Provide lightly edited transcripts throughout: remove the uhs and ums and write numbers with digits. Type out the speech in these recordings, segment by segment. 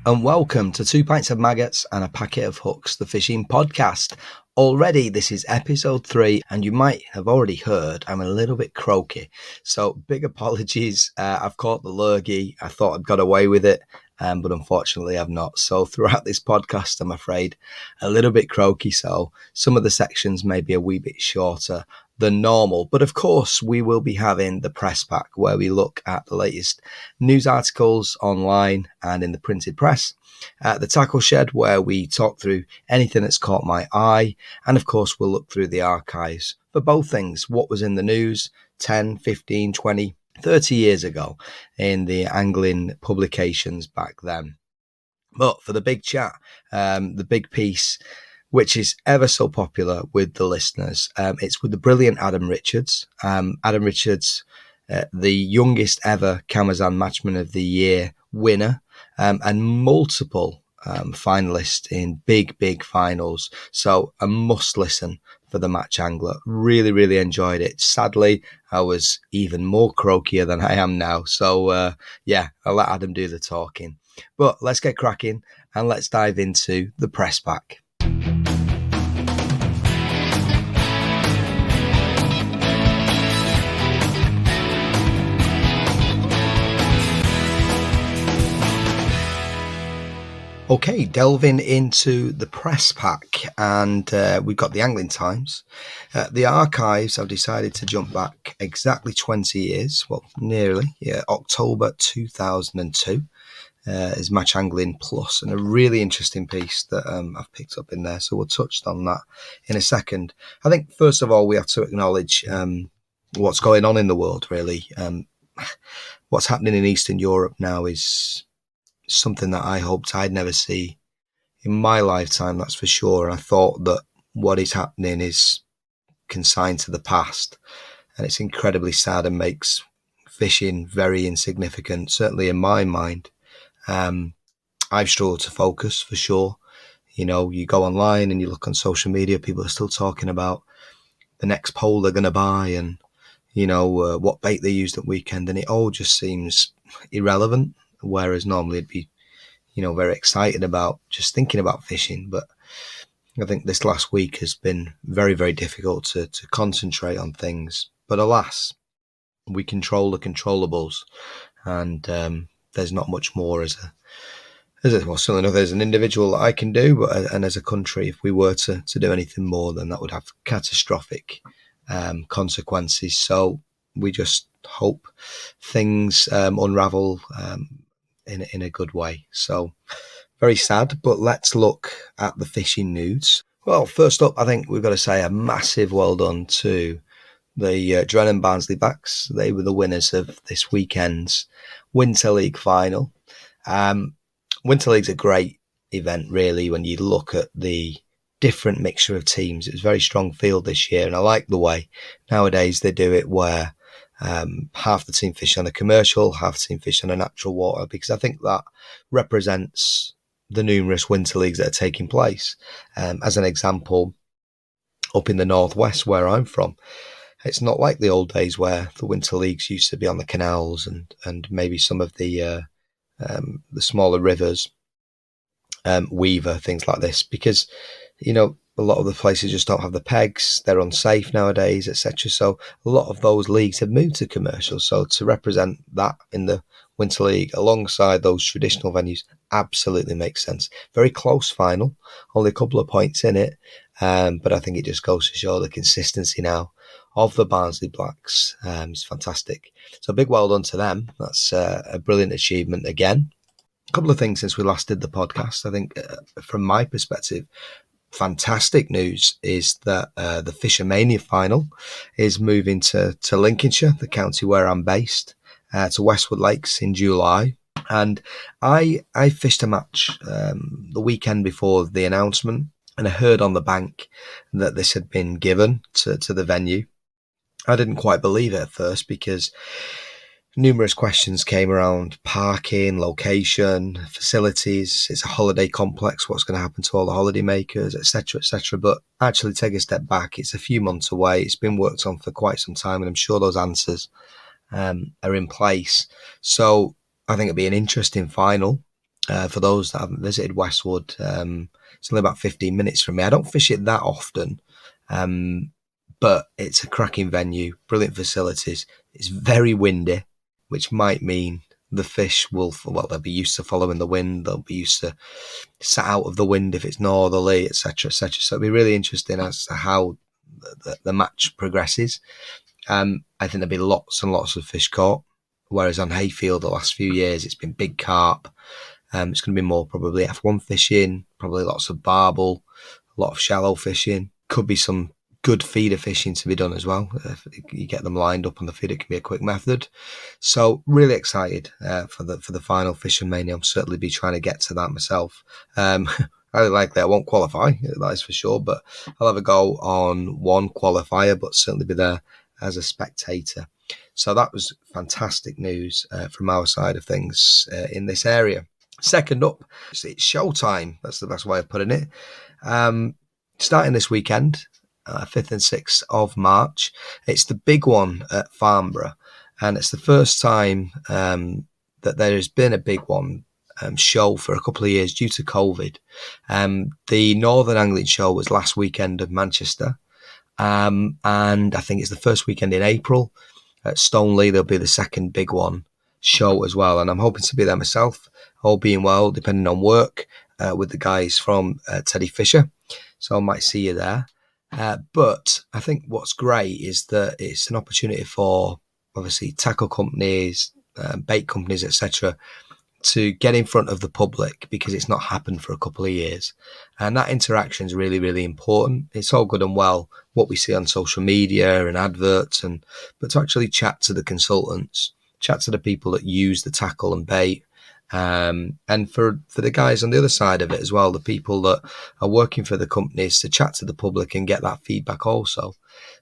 and welcome to 2 Pints of Maggots and a Packet of Hooks, the fishing podcast. Already, this is episode 3, and you might have already heard I'm a little bit croaky. So, big apologies. I've caught the lurgy. I thought I'd got away with it, but unfortunately I've not. So, throughout this podcast, I'm afraid, a little bit croaky. So, some of the sections may be a wee bit shorter than normal. But of course, we will be having the press pack where we look at the latest news articles online and in the printed press. The tackle shed where we talk through anything that's caught my eye. And of course, we'll look through the archives for both things. What was in the news 10, 15, 20, 30 years ago in the angling publications back then. But for the big chat, the big piece, which is ever so popular with the listeners. It's with the brilliant Adam Richards. Adam Richards, the youngest ever Kamasan Matchman of the Year winner, and multiple finalists in big finals. So a must listen for the match angler. Really, really enjoyed it. Sadly, I was even more croakier than I am now. So I'll let Adam do the talking. But let's get cracking and let's dive into the press pack. Okay, delving into the press pack, and we've got the Angling Times. The archives, I've decided to jump back exactly 20 years, well, nearly, October 2002 is Match Angling Plus, and a really interesting piece that I've picked up in there, so we'll touch on that in a second. I think, first of all, we have to acknowledge what's going on in the world, really. What's happening in Eastern Europe now is something that I hoped I'd never see in my lifetime, that's for sure. And I thought that what is happening is consigned to the past, and it's incredibly sad and makes fishing very insignificant, certainly in my mind. I've struggled to focus, for sure. You know, you go online and you look on social media, people are still talking about the next pole they're going to buy and, what bait they used at weekend, and it all just seems irrelevant. Whereas normally I'd be, very excited about just thinking about fishing. But I think this last week has been very, very difficult to concentrate on things. But alas, we control the controllables, and there's not much more certainly as an individual that I can do, and as a country, if we were to do anything more, then that would have catastrophic consequences. So we just hope things unravel in a good way. So very sad, but let's look at the fishing news. Well, first up, I think we've got to say a massive well done to the Drennan Barnsley backs. They were the winners of this weekend's Winter League final. Winter League's a great event, really, when you look at the different mixture of teams. It was a very strong field this year, and I like the way nowadays they do it where half the team fish on a commercial, half the team fish on a natural water, because I think that represents the numerous winter leagues that are taking place. As an example, up in the northwest where I'm from, it's not like the old days where the winter leagues used to be on the canals and maybe some of the smaller rivers, Weaver, things like this, because a lot of the places just don't have the pegs, they're unsafe nowadays, etc. So a lot of those leagues have moved to commercial. So to represent that in the Winter League alongside those traditional venues absolutely makes sense. Very close final, only a couple of points in it, but I think it just goes to show the consistency now of the Barnsley Blacks. It's fantastic. So big well done to them. That's a brilliant achievement again. A couple of things since we last did the podcast. I think from my perspective, fantastic news is that the Fish O Mania Final is moving to Lincolnshire, the county where I'm based, to Westwood Lakes in July. And I fished a match the weekend before the announcement, and I heard on the bank that this had been given to the venue. I didn't quite believe it at first because numerous questions came around parking, location, facilities. It's a holiday complex. What's going to happen to all the holiday makers, etc., etc. But actually, take a step back. It's a few months away. It's been worked on for quite some time, and I'm sure those answers are in place. So I think it'll be an interesting final. For those that haven't visited Westwood, it's only about 15 minutes from me. I don't fish it that often, but it's a cracking venue, brilliant facilities. It's very windy, which might mean the fish they'll be used to following the wind. They'll be used to sat out of the wind if it's northerly, etc., etc. So it'll be really interesting as to how the match progresses. I think there'll be lots and lots of fish caught, whereas on Hayfield the last few years it's been big carp. It's going to be more probably F1 fishing, probably lots of barbel, a lot of shallow fishing. Could be some good feeder fishing to be done as well. If you get them lined up on the feeder, it can be a quick method. So really excited for the final Fish O Mania. I'll certainly be trying to get to that myself. Highly likely I won't qualify, that is for sure, but I'll have a go on one qualifier, but certainly be there as a spectator. So that was fantastic news from our side of things in this area. Second up, it's showtime. That's the best way of putting it. Starting this weekend, 5th and 6th of March. It's the big one at Farnborough, and it's the first time that there has been a big one show for a couple of years due to COVID. The Northern Angling Show was last weekend of Manchester, and I think it's the first weekend in April. At Stoneleigh, there'll be the second big one show as well, and I'm hoping to be there myself, all being well, depending on work, with the guys from Teddy Fisher. So I might see you there. But I think what's great is that it's an opportunity for obviously tackle companies, bait companies, etc., to get in front of the public, because it's not happened for a couple of years. And that interaction is really, really important. It's all good and well what we see on social media and adverts, but to actually chat to the consultants, chat to the people that use the tackle and bait, and for the guys on the other side of it as well, the people that are working for the companies, to chat to the public and get that feedback also.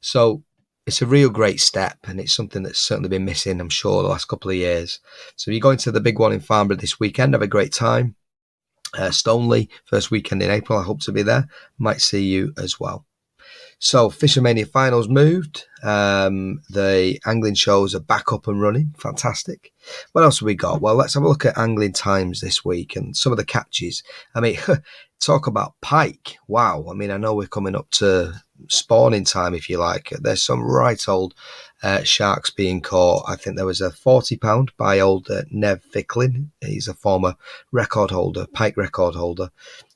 So it's a real great step, and it's something that's certainly been missing, I'm sure, the last couple of years. So you're going to the big one in Farnborough this weekend, have a great time. Stoneleigh, first weekend in April, I hope to be there. Might see you as well. So Fish O Mania Finals moved. The angling shows are back up and running. Fantastic. What else have we got? Well, let's have a look at angling times this week and some of the catches. I mean, talk about pike. Wow. I mean, I know we're coming up to spawning time, if you like. There's some right old sharks being caught. I think there was a £40 by old Nev Ficklin. He's a former record holder, pike record holder.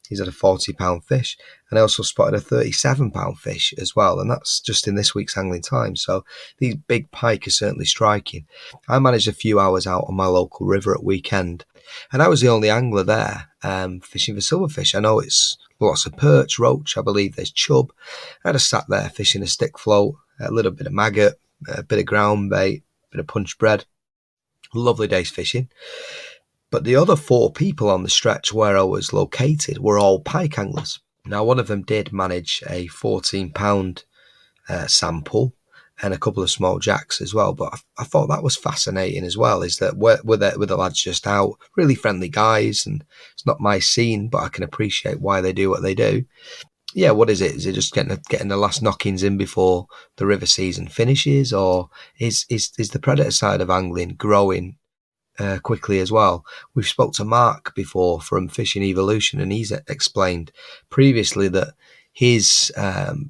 He's had a £40 fish, and I also spotted a £37 fish as well, and that's just in this week's angling time. So these big pike are certainly striking. I managed a few hours out on my local river at weekend, and I was the only angler there fishing for silverfish. I know it's lots of perch, roach, I believe there's chub. I just sat there fishing a stick float, a little bit of maggot, a bit of ground bait, a bit of punch bread. Lovely day's fishing. But the other 4 people on the stretch where I was located were all pike anglers. Now, one of them did manage a £14 sample and a couple of small jacks as well. But I thought that was fascinating as well, is that were the lads just out, really friendly guys, and it's not my scene, but I can appreciate why they do what they do. Yeah, what is it? Is it just getting the last knockings in before the river season finishes, or is the predator side of angling growing quickly as well? We've spoke to Mark before from Fishing Evolution, and he's explained previously that his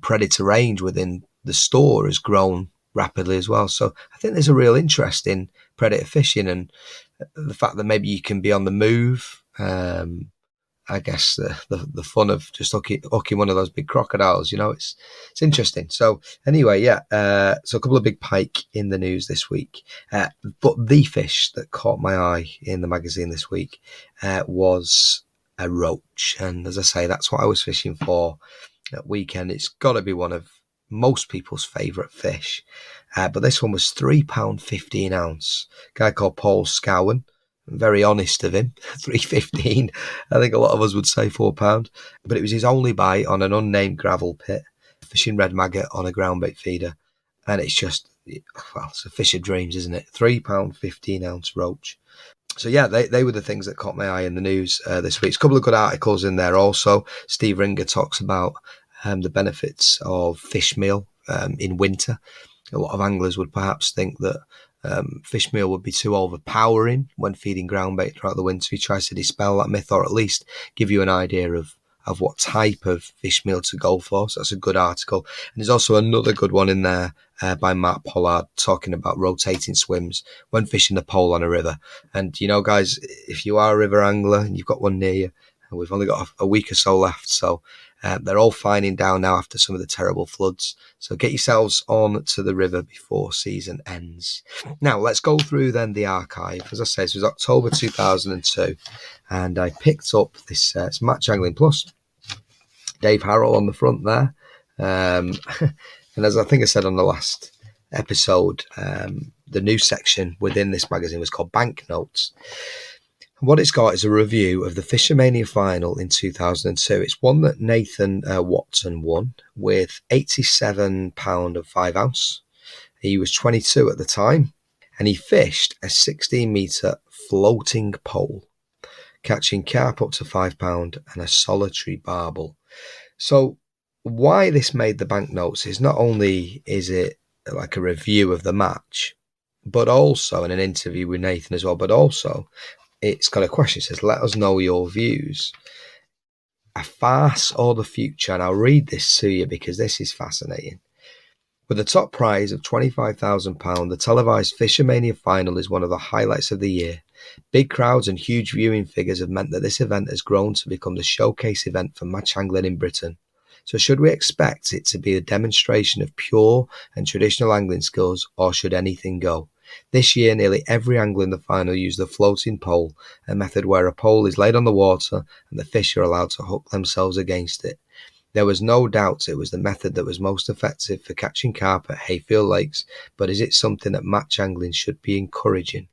predator range within the store has grown rapidly as well. So I think there's a real interest in predator fishing, and the fact that maybe you can be on the move. I guess the fun of just hooking one of those big crocodiles, it's interesting. So anyway, yeah, so a couple of big pike in the news this week. But the fish that caught my eye in the magazine this week was a roach. And as I say, that's what I was fishing for at weekend. It's got to be one of most people's favourite fish. But this one was £3.15 an ounce. A guy called Paul Scowen. Very honest of him, £3.15. I think a lot of us would say £4, but it was his only bite on an unnamed gravel pit, fishing red maggot on a ground bait feeder, and it's just, well, it's a fish of dreams, isn't it? £3.15 ounce roach. So yeah, they were the things that caught my eye in the news this week. There's a couple of good articles in there also. Steve Ringer talks about the benefits of fish meal in winter. A lot of anglers would perhaps think that Fish meal would be too overpowering when feeding ground bait throughout the winter. He tries to dispel that myth, or at least give you an idea of what type of fish meal to go for. So that's a good article. And there's also another good one in there by Matt Pollard talking about rotating swims when fishing the pole on a river. And, guys, if you are a river angler and you've got one near you, and we've only got a week or so left, so they're all fining down now after some of the terrible floods. So get yourselves on to the river before season ends. Now, let's go through then the archive. As I said, this was October 2002, and I picked up this it's Match Angling Plus. Dave Harrell on the front there. And as I think I said on the last episode, the new section within this magazine was called Banknotes. What it's got is a review of the Fish O Mania Final in 2002. It's one that Nathan Watson won with £87 of 5 ounce. He was 22 at the time, and he fished a 16-metre floating pole, catching carp up to £5 and a solitary barbel. So why this made the banknotes is not only is it like a review of the match, but also in an interview with Nathan as well, but also it's got a question. It says, let us know your views. A farce or the future? And I'll read this to you because this is fascinating. With a top prize of £25,000, the televised Fish O Mania Final is one of the highlights of the year. Big crowds and huge viewing figures have meant that this event has grown to become the showcase event for match angling in Britain. So should we expect it to be a demonstration of pure and traditional angling skills, or should anything go? This year, nearly every angler in the final used the floating pole, a method where a pole is laid on the water and the fish are allowed to hook themselves against it. There was no doubt it was the method that was most effective for catching carp at hayfield lakes, but is it something that match angling should be encouraging?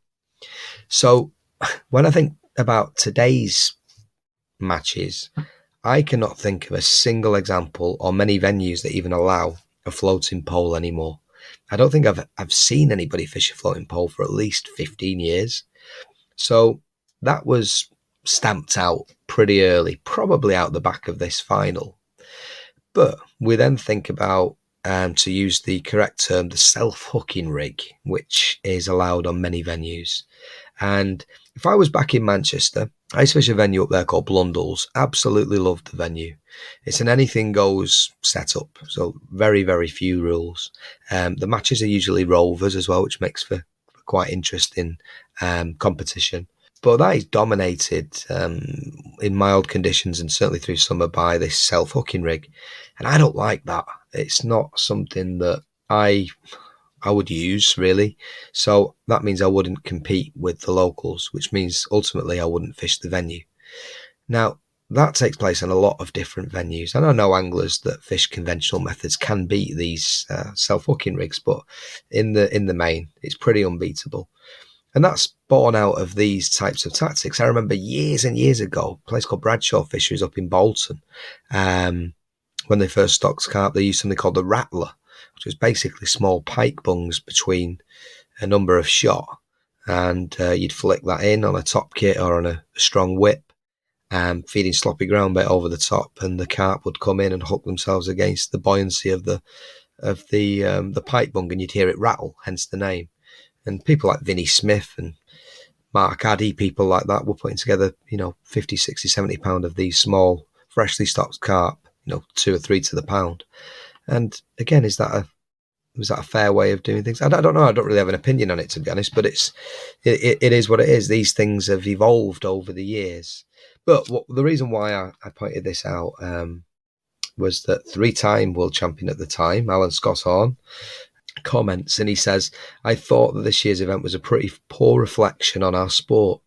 So when I think about today's matches, I cannot think of a single example or many venues that even allow a floating pole anymore. I don't think I've seen anybody fish a floating pole for at least 15 years. So that was stamped out pretty early, probably out the back of this final. But we then think about, to use the correct term, the self-hooking rig, which is allowed on many venues. And if I was back in Manchester, I used to fish a venue up there called Blundell's. Absolutely loved the venue. It's an anything goes setup, so very, very few rules. The matches are usually rovers as well, which makes for quite interesting competition. But that is dominated in mild conditions and certainly through summer by this self-hooking rig. And I don't like that. It's not something that I would use, really. So that means I wouldn't compete with the locals, which means ultimately I wouldn't fish the venue. Now, that takes place in a lot of different venues. And I know anglers that fish conventional methods can beat these self-hooking rigs, but in the main, it's pretty unbeatable. And that's born out of these types of tactics. I remember years and years ago, a place called Bradshaw Fisheries up in Bolton, when they first stocked carp, they used something called the rattler, which was basically small pike bungs between a number of shot. And you'd flick that in on a top kit or on a strong whip, feeding sloppy ground bait over the top, and the carp would come in and hook themselves against the buoyancy of the pike bung, and you'd hear it rattle, hence the name. And people like Vinnie Smith and Mark Addy, people like that, were putting together, 50, 60, 70 pound of these small, freshly stocked carp, 2 or 3 to the pound. And again, was that a fair way of doing things? I don't know. I don't really have an opinion on it, to be honest, but it is what it is. These things have evolved over the years. But the reason why I pointed this out was that 3-time world champion at the time, Alan Scotthorne, comments, and he says, I thought that this year's event was a pretty poor reflection on our sport.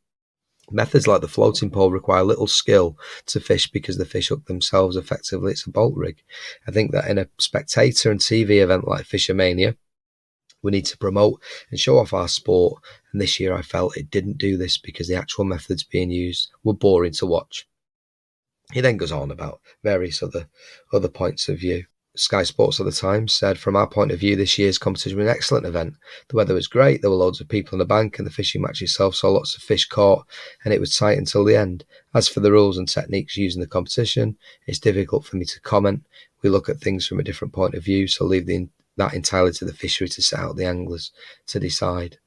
Methods like the floating pole require little skill to fish because the fish hook themselves effectively. It's a bolt rig. I think that in a spectator and TV event like Fish O Mania, we need to promote and show off our sport. And this year I felt it didn't do this because the actual methods being used were boring to watch. He then goes on about various other points of view. Sky Sports at the time said, from our point of view, this year's competition was an excellent event. The weather was great, there were loads of people on the bank, and the fishing match itself saw lots of fish caught, and it was tight until the end. As for the rules and techniques used in the competition, it's difficult for me to comment. We look at things from a different point of view, so leave that entirely to the fishery to set out the anglers to decide.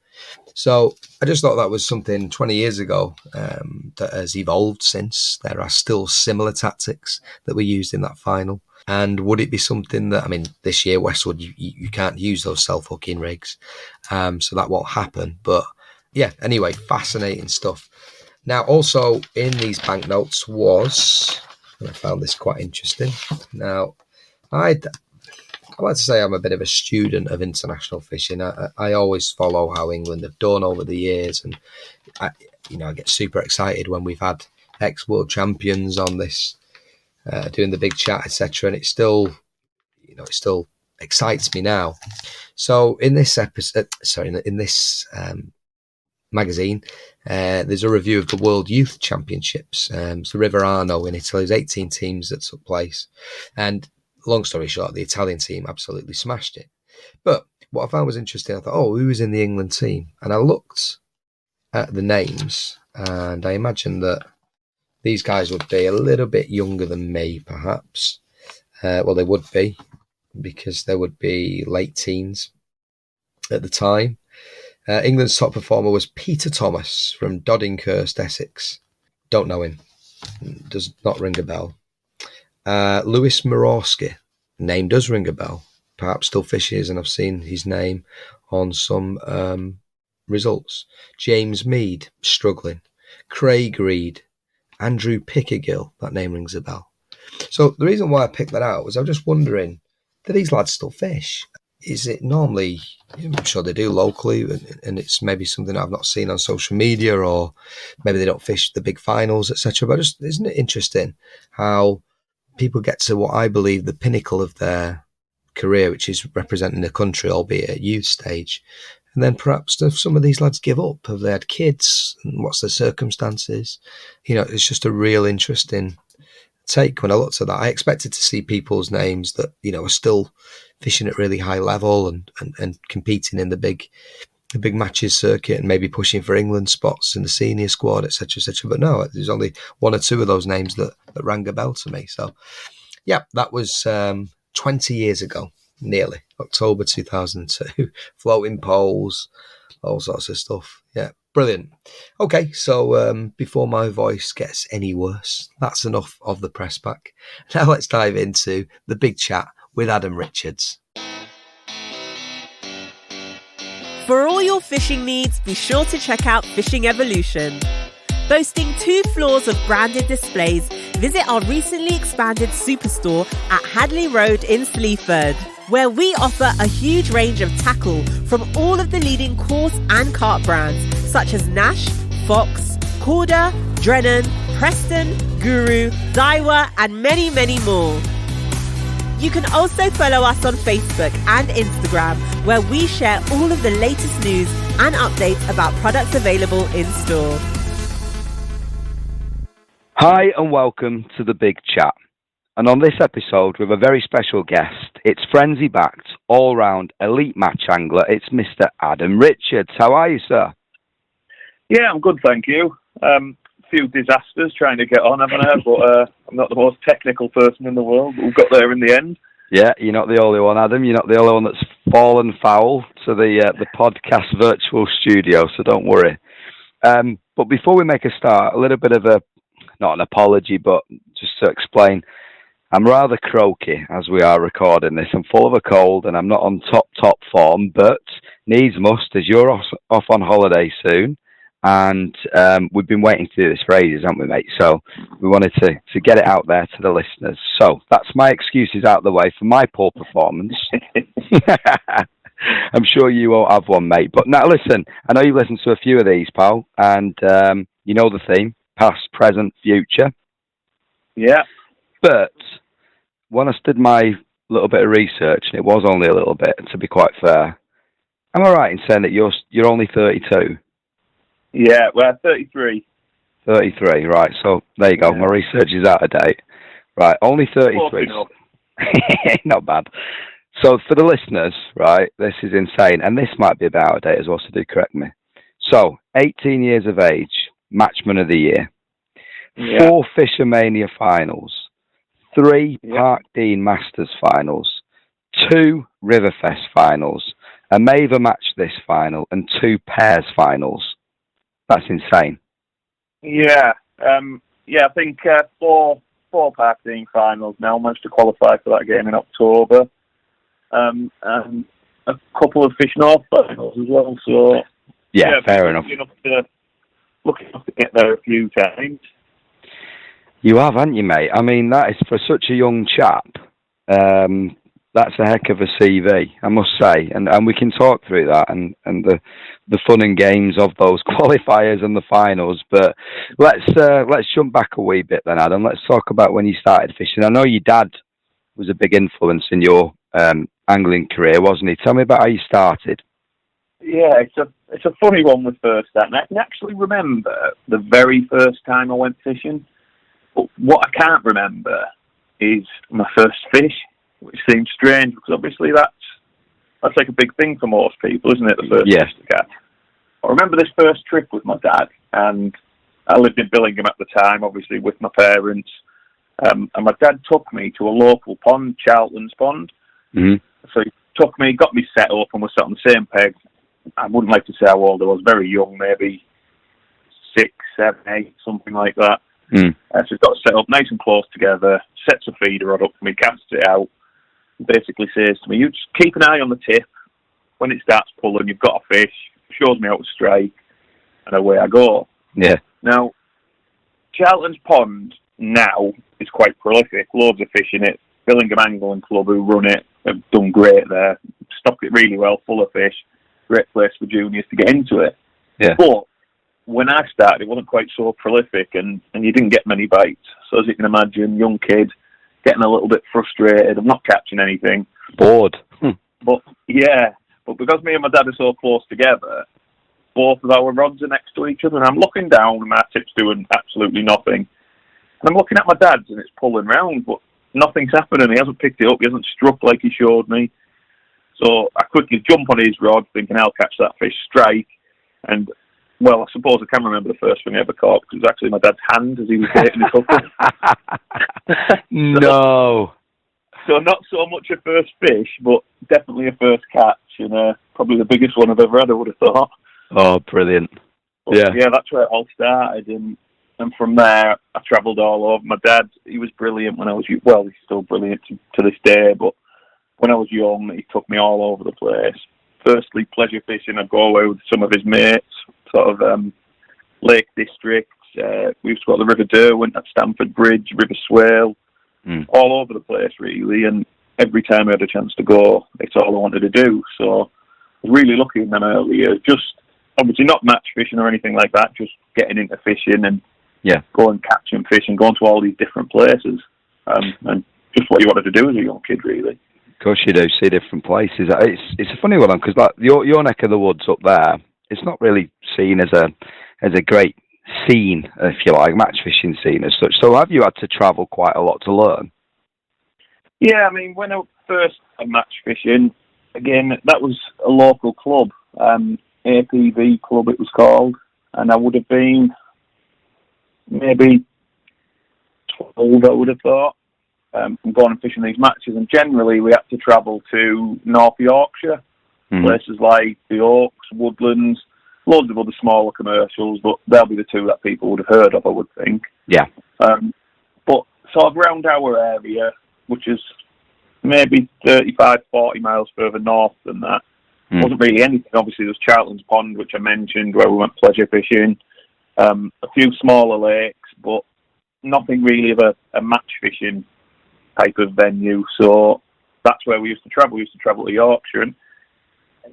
So I just thought that was something 20 years ago that has evolved since. There are still similar tactics that were used in that final. And would it be something that, I mean, this year, Westwood, you can't use those self-hooking rigs, so that won't happen. But yeah, anyway, fascinating stuff. Now, also in these banknotes was, and I found this quite interesting. Now, I like to say I'm a bit of a student of international fishing. I always follow how England have done over the years, and I get super excited when we've had ex-world champions on this, doing the big chat, etc. And it still excites me now. So in this episode, in this magazine, there's a review of the World Youth Championships. It's the River Arno in Italy. There's 18 teams that took place, and long story short, the Italian team absolutely smashed it. But what I found was interesting, I thought, who was in the England team? And I looked at the names, and I imagined that these guys would be a little bit younger than me, perhaps. Well, they would be, because they would be late teens at the time. England's top performer was Peter Thomas from Doddinghurst, Essex. Don't know him. Does not ring a bell. Lewis Morawski, name does ring a bell. Perhaps still fishes, and I've seen his name on some results. James Mead, struggling. Craig Reed, Andrew Pickergill, that name rings a bell. So the reason why I picked that out was I was just wondering, do these lads still fish? Is it normally, I'm sure they do locally, and it's maybe something I've not seen on social media, or maybe they don't fish the big finals, etc. But just, isn't it interesting how people get to what I believe the pinnacle of their career, which is representing the country, albeit at youth stage, and then perhaps some of these lads give up? Have they had kids? And what's their circumstances? It's just a real interesting take. When I looked at that, I expected to see people's names that are still fishing at really high level and competing in the big matches circuit, and maybe pushing for England spots in the senior squad, etc., etc. But no, there's only one or two of those names that rang a bell to me. So yeah, that was 20 years ago, nearly October 2002. Floating poles, all sorts of stuff. Yeah, brilliant. Okay, so before my voice gets any worse, that's enough of the press pack. Now let's dive into the big chat with Adam Richards. For all your fishing needs, be sure to check out Fishing Evolution. Boasting 2 floors of branded displays, visit our recently expanded superstore at Hadley Road in Sleaford, where we offer a huge range of tackle from all of the leading course and carp brands, such as Nash, Fox, Corda, Drennan, Preston, Guru, Daiwa, and many, many more. You can also follow us on Facebook and Instagram, where we share all of the latest news and updates about products available in store. Hi and welcome to the Big Chat. And on this episode, we have a very special guest. It's Frenzee-backed, all-round elite match angler. It's Mr. Adam Richards. How are you, sir? Yeah, I'm good, thank you. Few disasters trying to get on, haven't I? But I'm not the most technical person in the world, but we've got there in the end. Yeah, you're not the only one, Adam. You're not the only one that's fallen foul to the podcast virtual studio, so don't worry. But before we make a start, a little bit of not an apology, but just to explain, I'm rather croaky as we are recording this. I'm full of a cold and I'm not on top form, but needs must, as you're off on holiday soon. And we've been waiting to do this for ages, haven't we, mate? So we wanted to get it out there to the listeners. So that's my excuses out of the way for my poor performance. I'm sure you won't have one, mate. But now, listen, I know you've listened to a few of these, pal, and you know the theme, past, present, future. Yeah. But when I did my little bit of research, and it was only a little bit, to be quite fair, am I right in saying that you're only 32? Yeah, we're 33. 33, right. So there you go. Yeah. My research is out of date. Right, only 33. Not bad. So for the listeners, right, this is insane. And this might be a bit out of date as well, so do correct me. So, 18 years of age, Matchman of the Year. Yeah. 4 Fish O Mania finals. 3 Park Dean Masters finals. 2 Riverfest finals. a Maver match this final and 2 pairs finals. That's insane. Yeah, I think 4 par team finals now. Managed to qualify for that game in October, and a couple of Fish North finals as well. So yeah fair enough. Lucky enough to get there a few times. You have, haven't you, mate? I mean, that is for such a young chap. That's a heck of a CV, I must say, and we can talk through that and the fun and games of those qualifiers and the finals. But let's jump back a wee bit then, Adam. Let's talk about when you started fishing. I know your dad was a big influence in your angling career, wasn't he? Tell me about how you started. Yeah, it's a funny one with first start. And I can actually remember the very first time I went fishing, but what I can't remember is my first fish, which seems strange because obviously that's like a big thing for most people, isn't it? The first fish to catch. I remember this first trip with my dad, and I lived in Billingham at the time, obviously with my parents. And my dad took me to a local pond, Charlton's Pond. Mm-hmm. So he took me, got me set up, and we sat on the same peg. I wouldn't like to say how old I was, very young, maybe 6, 7, 8, something like that. Mm. So he's got us set up nice and close together, sets a feeder rod up for me, casts it out, and basically says to me, you just keep an eye on the tip. When it starts pulling, you've got a fish, shows me how to strike, and away I go. Yeah. Now, Charlton's Pond now is quite prolific, loads of fish in it. Billingham Angling Club, who run it, have done great there, stocked it really well, full of fish. Great place for juniors to get into it. Yeah. But when I started, it wasn't quite so prolific, and you didn't get many bites. So as you can imagine, young kid, getting a little bit frustrated. I'm not catching anything. Bored. But because me and my dad are so close together, both of our rods are next to each other, and I'm looking down, and my tip's doing absolutely nothing. And I'm looking at my dad's, and it's pulling round, but nothing's happening. He hasn't picked it up. He hasn't struck like he showed me. So I quickly jump on his rod, thinking I'll catch that fish, strike, and, well, I suppose I can remember the first thing I ever caught, because it was actually my dad's hand as he was getting the hook. No. So not so much a first fish, but definitely a first catch, and probably the biggest one I've ever had, I would have thought. Oh, brilliant. But, yeah, that's where it all started, and from there, I travelled all over. My dad, he was brilliant when I was, well, he's still brilliant to this day, but when I was young, he took me all over the place. Firstly, pleasure fishing. I'd go away with some of his mates, sort of Lake District. We used to go to the River Derwent at Stamford Bridge, River Swale, all over the place, really. And every time I had a chance to go, it's all I wanted to do. So I was really lucky in them early years. Just, obviously not match fishing or anything like that, just getting into fishing and going catching fish and going to all these different places. And just what you wanted to do as a young kid, really. Of course you do, see different places. It's a funny one, because like your neck of the woods up there, it's not really seen as a great scene, if you like, match fishing scene as such. So have you had to travel quite a lot to learn? Yeah, I mean, when I first had match fishing, again, that was a local club, APV club it was called, and I would have been maybe 12, I would have thought. From going and fishing these matches, and generally we had to travel to North Yorkshire, places like the Oaks, Woodlands, loads of other smaller commercials, but they'll be the two that people would have heard of, I would think. Yeah. But sort of around our area, which is maybe 35, 40 miles further north than that, wasn't really anything. Obviously, there's Charlton's Pond, which I mentioned, where we went pleasure fishing, a few smaller lakes, but nothing really of a match fishing type of venue. So that's where we used to travel. We used to travel to Yorkshire, and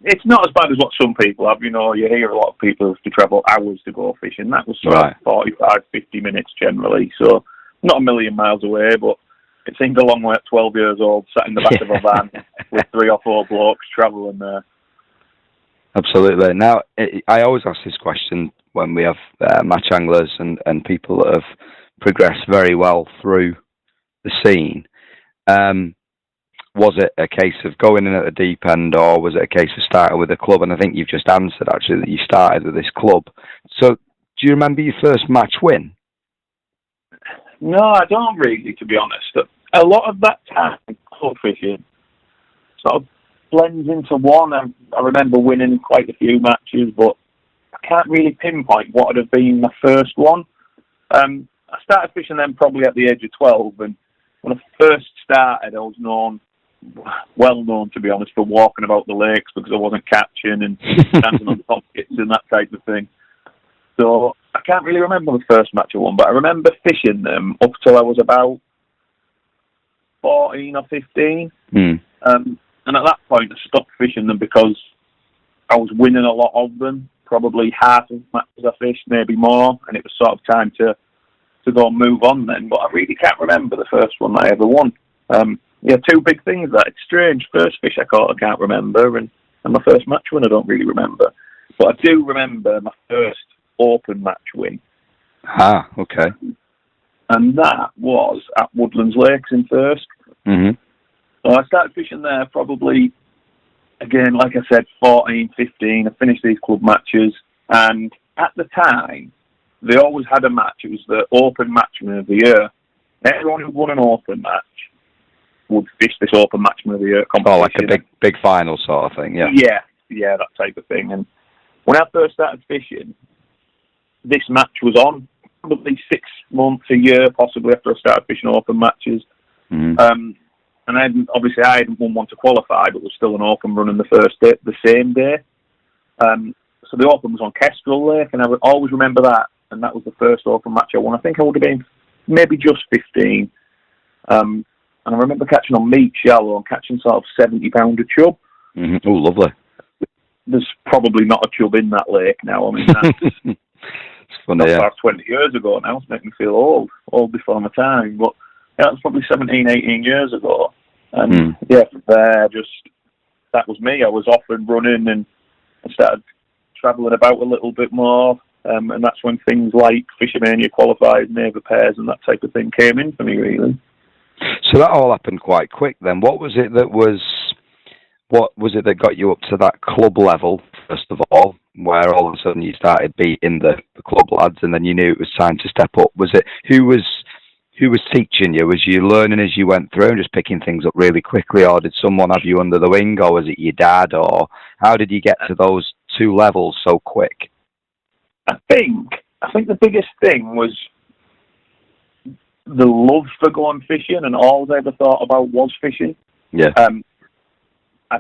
it's not as bad as what some people have. You know, you hear a lot of people who have to travel hours to go fishing. That was sort of 45, 50 minutes generally. So not a million miles away, but it seemed a long way at 12 years old, sat in the back of a van with 3 or 4 blokes travelling there. Absolutely. Now, I always ask this question when we have match anglers and people that have progressed very well through the scene. Was it a case of going in at the deep end, or was it a case of starting with a club? And I think you've just answered, actually, that you started with this club. So do you remember your first match win? No, I don't really, to be honest. A lot of that time, club fishing, sort of blends into one. I remember winning quite a few matches, but I can't really pinpoint what would have been my first one. I started fishing then probably at the age of 12, and when I first started, I was well known to be honest, for walking about the lakes because I wasn't catching and standing on pockets and that type of thing. So I can't really remember the first match I won, but I remember fishing them up till I was about 14 or 15. And at that point, I stopped fishing them because I was winning a lot of them, probably half of the matches I fished, maybe more, and it was sort of time to go and move on then. But I really can't remember the first one I ever won. Two big things that. It's strange. First fish I caught, I can't remember, and my first match win I don't really remember. But I do remember my first open match win. Ah, okay. And that was at Woodlands Lakes in Thirsk. Mm-hmm. So I started fishing there probably, again, like I said, 14, 15. I finished these club matches. And at the time, they always had a match. It was the Open Matchman of the Year. Everyone who won an Open match would fish this Open Matchman of the Year competition. Oh, like a big final sort of thing, yeah. Yeah, that type of thing. And when I first started fishing, this match was on probably 6 months, a year, possibly after I started fishing Open matches. Mm-hmm. And I hadn't won one to qualify, but was still an Open running the same day. So the Open was on Kestrel Lake, and I would always remember that. And that was the first Open match I won. I think I would have been maybe just 15. And I remember catching on meat shallow and catching sort of 70 pounder chub. Mm-hmm. Oh, lovely. There's probably not a chub in that lake now. I mean, that's it's funny, yeah. 20 years ago now. It's making me feel old before my time. But yeah, it was probably 17, 18 years ago. And yeah, from there, that was me. I was off and running, and I started travelling about a little bit more. And that's when things like Fish O Mania qualifiers, neighbour pairs, and that type of thing came in for me, really. So that all happened quite quick then. What was it that got you up to that club level, first of all, where all of a sudden you started beating the club lads, and then you knew it was time to step up? Was it who was teaching you? Was you learning as you went through and just picking things up really quickly, or did someone have you under the wing, or was it your dad, or how did you get to those two levels so quick? I think the biggest thing was the love for going fishing, and all I ever thought about was fishing. Yeah. I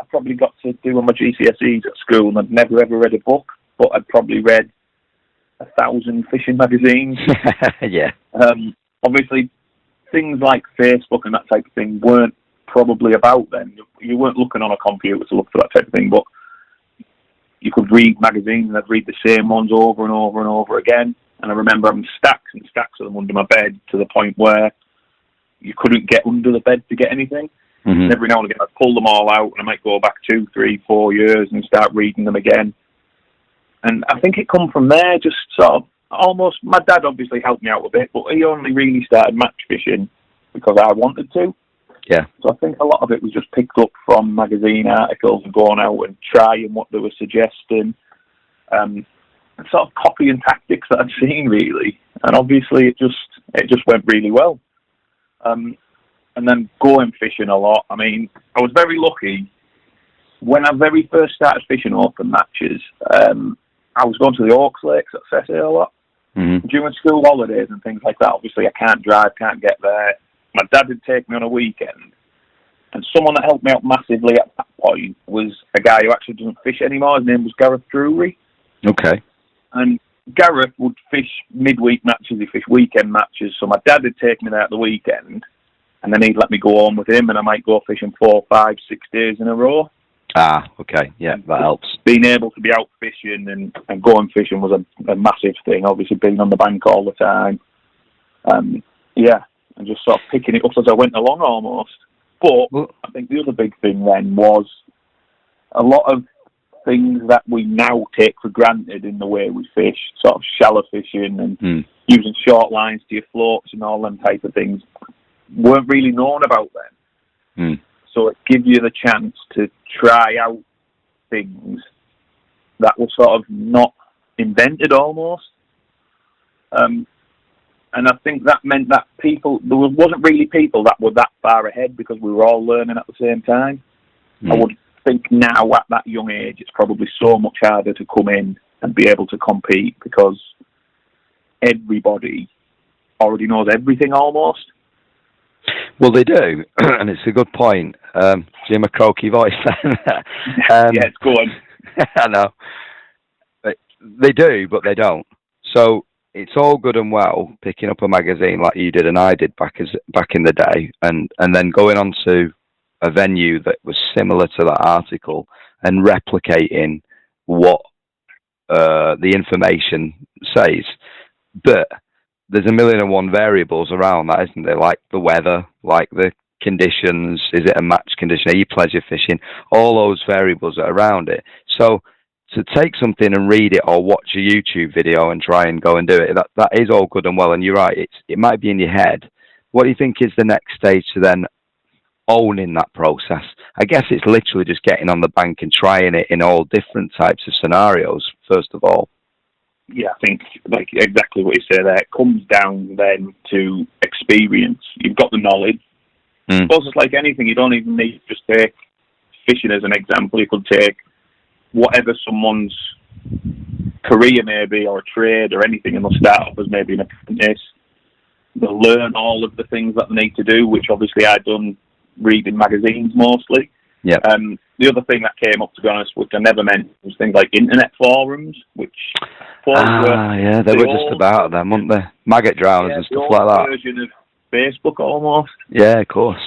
probably got to do my GCSEs at school, and I'd never ever read a book, but I'd probably read 1,000 fishing magazines. Yeah. Obviously, things like Facebook and that type of thing weren't probably about then. You weren't looking on a computer to look for that type of thing, but you could read magazines, and I'd read the same ones over and over and over again. And I remember having stacks and stacks of them under my bed, to the point where you couldn't get under the bed to get anything. Mm-hmm. And every now and again I'd pull them all out, and I might go back 2, 3, 4 years and start reading them again. And I think it come from there, just sort of almost, my dad obviously helped me out a bit, but he only really started match fishing because I wanted to. Yeah. So I think a lot of it was just picked up from magazine articles and going out and trying what they were suggesting. And sort of copying tactics that I'd seen, really. And obviously it just went really well. And then going fishing a lot. I mean, I was very lucky. When I very first started fishing Open matches, I was going to the Oaks Lakes at Sessay a lot. Mm-hmm. During school holidays and things like that. Obviously I can't drive, can't get there. My dad would take me on a weekend. And someone that helped me out massively at that point was a guy who actually doesn't fish anymore. His name was Gareth Drury. Okay. And Gareth would fish midweek matches, he'd fish weekend matches. So my dad would take me there at the weekend, and then he'd let me go on with him, and I might go fishing 4, 5, 6 days in a row. Ah, okay. Yeah, that helps. Being able to be out fishing and going fishing was a massive thing. Obviously, being on the bank all the time. Yeah, and just sort of picking it up as I went along almost. But I think the other big thing then was a lot of things that we now take for granted in the way we fish, sort of shallow fishing and using short lines to your floats and all them type of things, weren't really known about then. So it gives you the chance to try out things that were sort of not invented almost. And I think that meant that there wasn't really people that were that far ahead, because we were all learning at the same time. I would think now at that young age, it's probably so much harder to come in and be able to compete because everybody already knows everything almost. Well, they do, and it's a good point. Jim, a croaky voice. Yeah, it's good. I know. They do, but they don't. So it's all good and well picking up a magazine like you did and I did back in the day, and then going on to a venue that was similar to that article and replicating what the information says. But there's 1,000,001 variables around that, isn't there? Like the weather, like the conditions, is it a match condition, are you pleasure fishing, all those variables are around it. So to take something and read it or watch a YouTube video and try and go and do it, that is all good and well, and you're right, it might be in your head. What do you think is the next stage to then owning that process? I guess it's literally just getting on the bank and trying it in all different types of scenarios, first of all. Yeah, I think like exactly what you say there. It comes down then to experience. You've got the knowledge. I suppose it's like anything. You don't even need to just take fishing as an example. You could take whatever someone's career may be, or a trade, or anything, and they'll start off as maybe an apprentice. They'll learn all of the things that they need to do, which obviously I've done reading magazines mostly. Yeah. The other thing that came up, to be honest, which I never mentioned, was things like internet forums, which... yeah, they were just about them, weren't they? Maggot drowners and stuff like that. Version of Facebook, almost. Yeah, of course.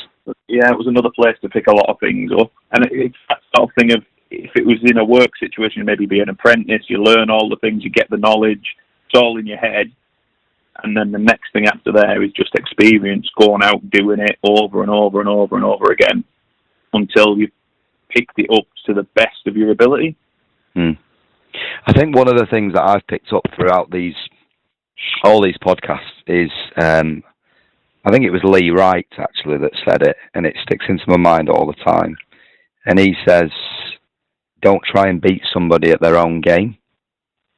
Yeah, it was another place to pick a lot of things up. And it's that sort of thing of, if it was in a work situation, maybe be an apprentice, you learn all the things, you get the knowledge, it's all in your head. And then the next thing after there is just experience, going out, doing it over and over and over and over again until you've picked it up to the best of your ability. I think one of the things that I've picked up throughout all these podcasts is, I think it was Lee Wright actually that said it, and it sticks into my mind all the time. And he says, don't try and beat somebody at their own game.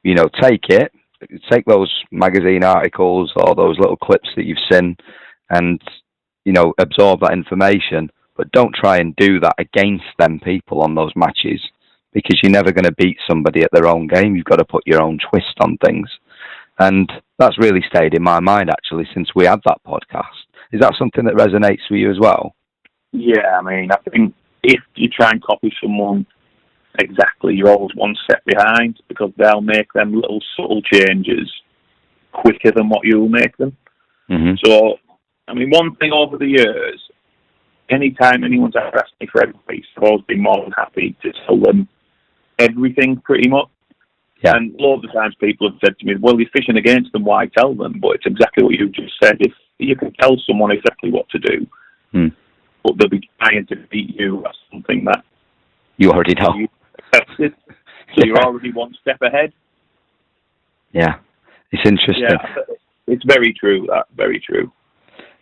You know, take those magazine articles or those little clips that you've seen and, you know, absorb that information, but don't try and do that against them people on those matches, because you're never going to beat somebody at their own game. You've got to put your own twist on things. And that's really stayed in my mind, actually, since we had that podcast. Is that something that resonates with you as well? Yeah, I mean, I think if you try and copy someone exactly, you're always one step behind, because they'll make them little subtle changes quicker than what you'll make them. So, I mean, one thing over the years, anytime anyone's ever asked me for advice, I've always been more than happy to tell them everything, pretty much. Yeah. And loads of times people have said to me, well, you're fishing against them, why tell them? But it's exactly what you just said. If you can tell someone exactly what to do, but they'll be trying to beat you at something that you already know. You accepted, so you're already one step ahead. Yeah, it's interesting. Yeah, it's very true, that, very true.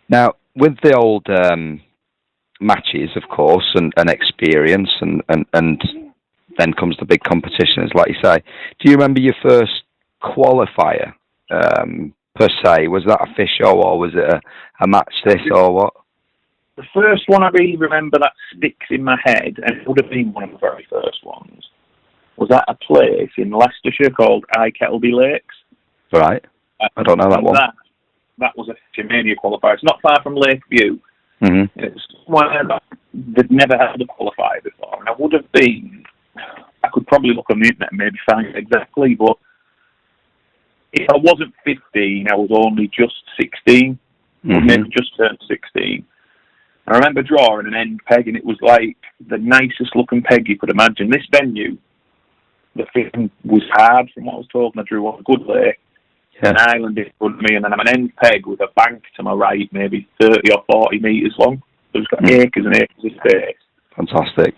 Now, with the old matches, of course, and experience, and then comes the big competitions, like you say. Do you remember your first qualifier, per se? Was that a Fish O, or was it a match this, or what? The first one I really remember that sticks in my head, and it would have been one of the very first ones, was at a place in Leicestershire called Kettleby Lakes. Right. I don't know that one. That was a Fish O Mania qualifier. It's not far from Lakeview. It's somewhere that they'd never had a qualifier before, and I would have been... I could probably look on the internet and maybe find it exactly, but if I wasn't 15, I was only just 16, maybe just turned 16. I remember drawing an end peg, and it was like the nicest looking peg you could imagine. This venue, the fishing was hard from what I was told, and I drew on a good lake, an island in front of me, and then I'm an end peg with a bank to my right, maybe 30 or 40 metres long. So it's got acres and acres of space. Fantastic.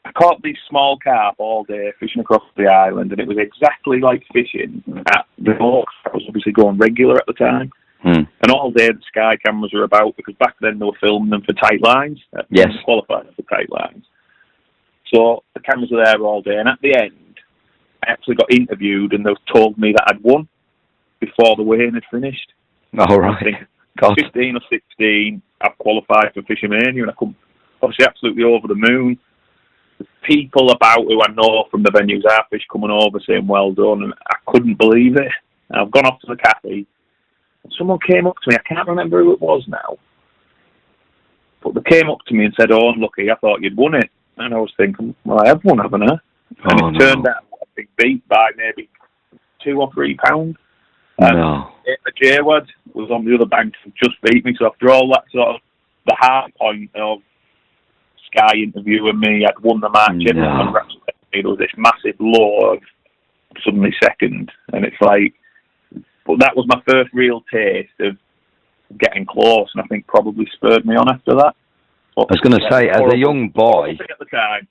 I caught these small carp all day fishing across the island, and it was exactly like fishing at the Hawks. I was obviously going regular at the time. And all day the Sky cameras were about, because back then they were filming them for tight lines. Yes. Qualified for tight lines. So the cameras were there all day, and at the end, I actually got interviewed, and they told me that I'd won before the weighing had finished. All right. 15 or 16, I've qualified for Fish O Mania, and I come obviously absolutely over the moon. people about who I know from the venues are fish coming over saying well done, and I couldn't believe it. And I've gone off to the cafe, and someone came up to me. I can't remember who it was now, but they came up to me and said, "Oh, unlucky, I thought you'd won it." And I was thinking, well, I have won, haven't I? And it turned out I'd been beat by maybe £2 or £3. The J-Wad was on the other bank and just beat me. So after all that sort of the high point of Sky interviewing me, I'd won the match. Everyone congratulated me. There was this massive low of suddenly second. And it's like, but that was my first real taste of getting close, and I think probably spurred me on after that. But, I was going to say, as a young boy, at the time,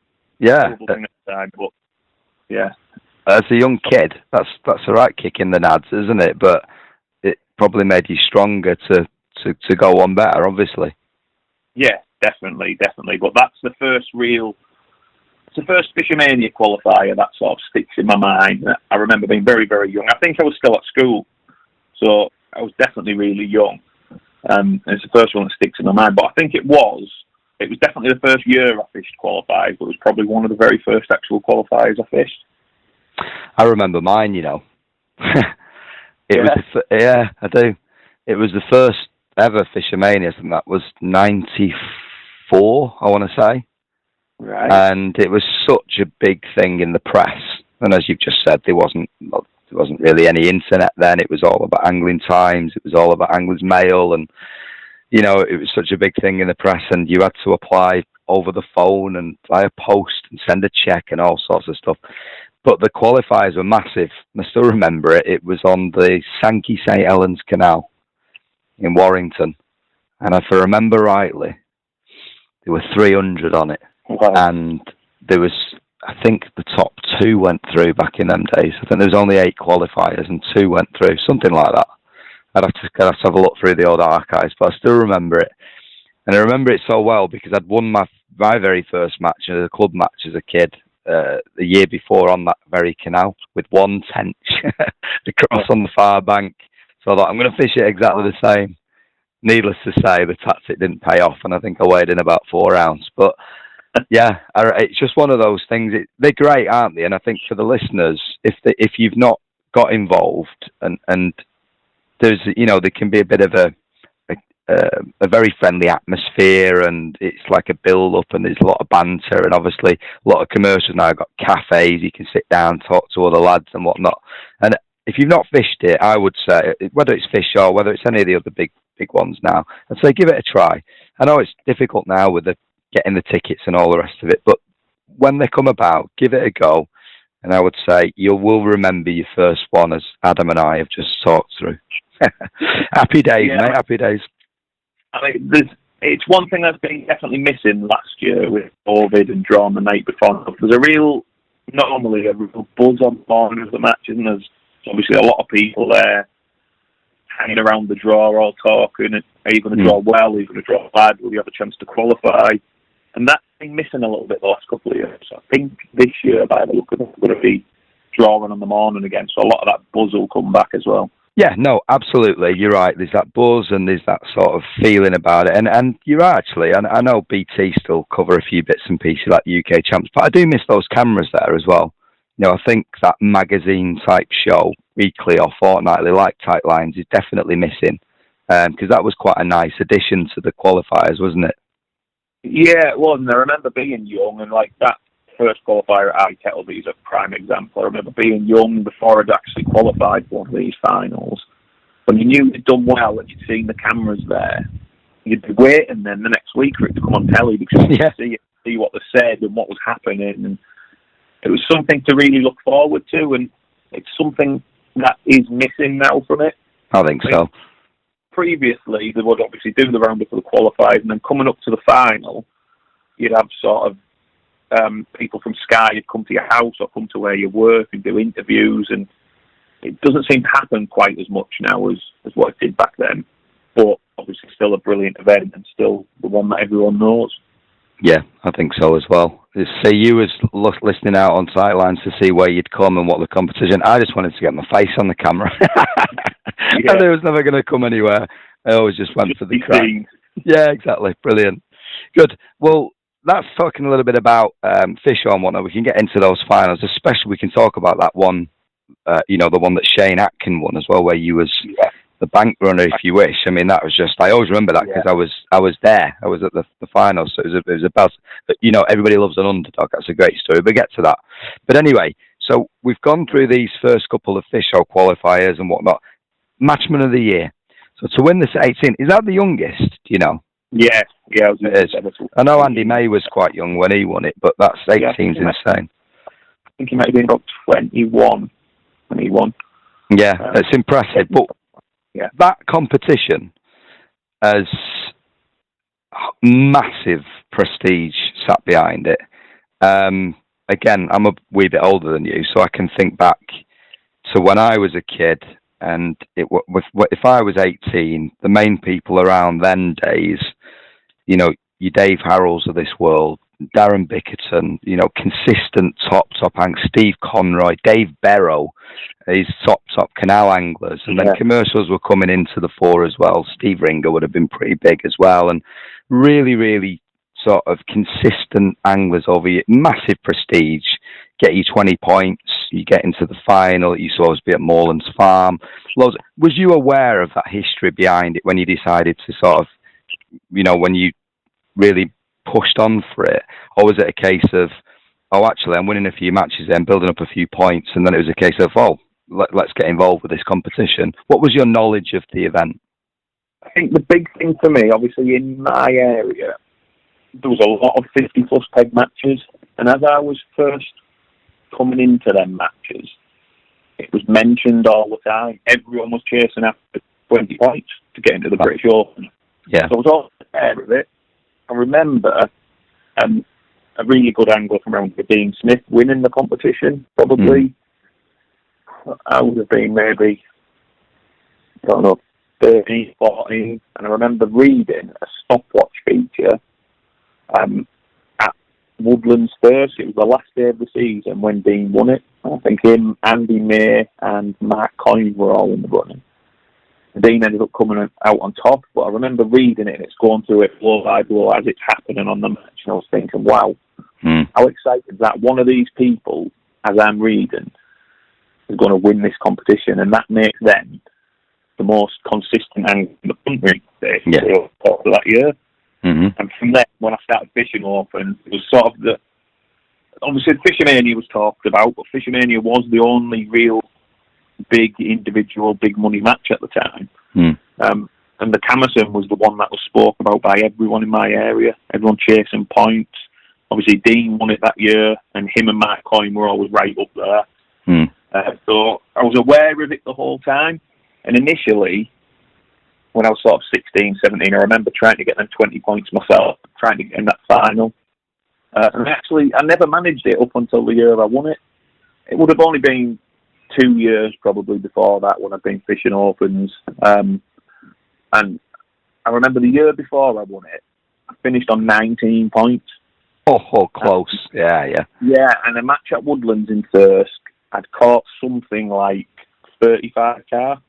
but yeah, as a young kid, that's the right kick in the nads, isn't it? But it probably made you stronger to go on better, obviously. Yeah, definitely. But that's the first it's the first Fish O Mania qualifier that sort of sticks in my mind. I remember being very, very young. I think I was still at school, so I was definitely really young. It's the first one that sticks in my mind. But I think it was definitely the first year I fished qualifiers, but it was probably one of the very first actual qualifiers I fished. I remember mine, you know. I do. It was the first ever Fish O Mania, and that was 94, I want to say. Right. And it was such a big thing in the press. And as you've just said, there wasn't really any internet then. It was all about Angling Times. It was all about Anglers Mail. And, you know, it was such a big thing in the press. And you had to apply over the phone and via post and send a check and all sorts of stuff. But the qualifiers were massive. I still remember it. It was on the Sankey St. Helens Canal in Warrington. And if I remember rightly, there were 300 on it. Wow. And there was, I think the top 2 went through back in them days. I think there was only 8 qualifiers and 2 went through, something like that. I'd have to have a look through the old archives, but I still remember it. And I remember it so well because I'd won my very first match, a club match as a kid, the year before on that very canal with one tench across on the far bank. So I thought, I'm going to fish it exactly the same. Needless to say, the tactic didn't pay off, and I think I weighed in about 4 ounces. But yeah, it's just one of those things. They're great, aren't they? And I think for the listeners, if you've not got involved, and there's, you know, there can be a bit of a very friendly atmosphere, and it's like a build up, and there's a lot of banter, and obviously a lot of commercials now. I've got cafes, you can sit down, talk to other lads and whatnot. And if you've not fished it, I would say, whether it's Fish or whether it's any of the other big ones now, I'd say give it a try. I know it's difficult now with getting the tickets and all the rest of it, but when they come about, give it a go. And I would say you will remember your first one, as Adam and I have just talked through. Happy days, mate. Happy days. I mean, it's one thing that's been definitely missing last year with COVID and drawn the night before. There's normally a real buzz on the morning of the matches, and there's obviously a lot of people there hanging around the draw, all talking. Are you going to draw well? Are you going to draw bad? Will you have a chance to qualify? And that's been missing a little bit the last couple of years. So I think this year, by the look of it, we're going to be drawing on the morning again. So a lot of that buzz will come back as well. Yeah, no, absolutely. You're right. There's that buzz and there's that sort of feeling about it. And you're right, actually. And I know BT still cover a few bits and pieces like UK Champs, but I do miss those cameras there as well. You know, I think that magazine-type show, weekly or fortnightly, like Tight Lines, is definitely missing. Because that was quite a nice addition to the qualifiers, wasn't it? Yeah, it was. And I remember being young, and like that first qualifier at Kettleby is a prime example. I remember being young before I'd actually qualified for one of these finals. When you knew you'd done well and you'd seen the cameras there, you'd be waiting then the next week for it to come on telly because you could see what they said and what was happening. And it was something to really look forward to, and it's something that is missing now from it. I think so. Previously, they would obviously do the roundup for the qualifiers, and then coming up to the final, you'd have sort of people from Sky who'd come to your house or come to where you work and do interviews, and it doesn't seem to happen quite as much now as what it did back then. But obviously still a brilliant event and still the one that everyone knows. Yeah, I think so as well. See, you was listening out on sidelines to see where you'd come and what the competition. I just wanted to get my face on the camera. I knew it was never going to come anywhere. I always just went for the crowd. Yeah, exactly. Brilliant. Good. Well, that's talking a little bit about Fish O and whatnot. We can get into those finals, especially we can talk about that one, the one that Shane Atkin won as well, where you was the bank runner, if you wish. I mean, that was just, I always remember that because I was there. I was at the finals, so it was about, but everybody loves an underdog. That's a great story. We'll get to that. But anyway, so we've gone through these first couple of Fish O qualifiers and whatnot. Matchman of the year. So to win this at 18, is that the youngest? Do you know? Yeah. It is. I know Andy May was quite young when he won it, but that's 18's insane. I think he might have been about 21 when he won. Yeah, it's impressive. But that competition has massive prestige sat behind it. Again, I'm a wee bit older than you, so I can think back to when I was a kid, and if I was 18, the main people around then days, your Dave Harrells of this world, Darren Bickerton, consistent top anglers, Steve Conroy, Dave Barrow, these top canal anglers, and then commercials were coming into the fore as well. Steve Ringer would have been pretty big as well, and really, really sort of consistent anglers over you, massive prestige, get you 20 points, you get into the final, you saw us be at Moreland's Farm. Was you aware of that history behind it when you decided to sort of, when you really pushed on for it? Or was it a case of, actually, I'm winning a few matches then, building up a few points, and then it was a case of, let's get involved with this competition? What was your knowledge of the event? I think the big thing for me, obviously in my area, there was a lot of 50-plus peg matches, and as I was first coming into them matches, it was mentioned all the time. Everyone was chasing after 20 points to get into the British Open. Yeah. So I was all aware of it. I remember a really good angler from around Dean Smith winning the competition, probably. I would have been maybe, 13, 14, and I remember reading a stopwatch feature at Woodlands first. It was the last day of the season when Dean won it. I think him, Andy May, and Mark Coyne were all in the running. Dean ended up coming out on top, but I remember reading it and it's going through it blow by blow as it's happening on the match, and I was thinking, wow, how excited that one of these people, as I'm reading, is going to win this competition, and that makes them the most consistent angler in the country for that year. And from there, when I started fishing open, it was sort of obviously Fish O Mania was talked about, but Fish O Mania was the only real big individual, big money match at the time. And the Kamasan was the one that was spoke about by everyone in my area, everyone chasing points. Obviously Dean won it that year, and him and Mark Coyne were always right up there. So I was aware of it the whole time, and initially when I was sort of 16, 17, I remember trying to get them 20 points myself, trying to get in that final. And actually, I never managed it up until the year I won it. It would have only been 2 years probably before that when I've been fishing opens. And I remember the year before I won it, I finished on 19 points. Oh, close. Yeah. Yeah, and a match at Woodlands in Thirsk, I'd caught something like 35 carp.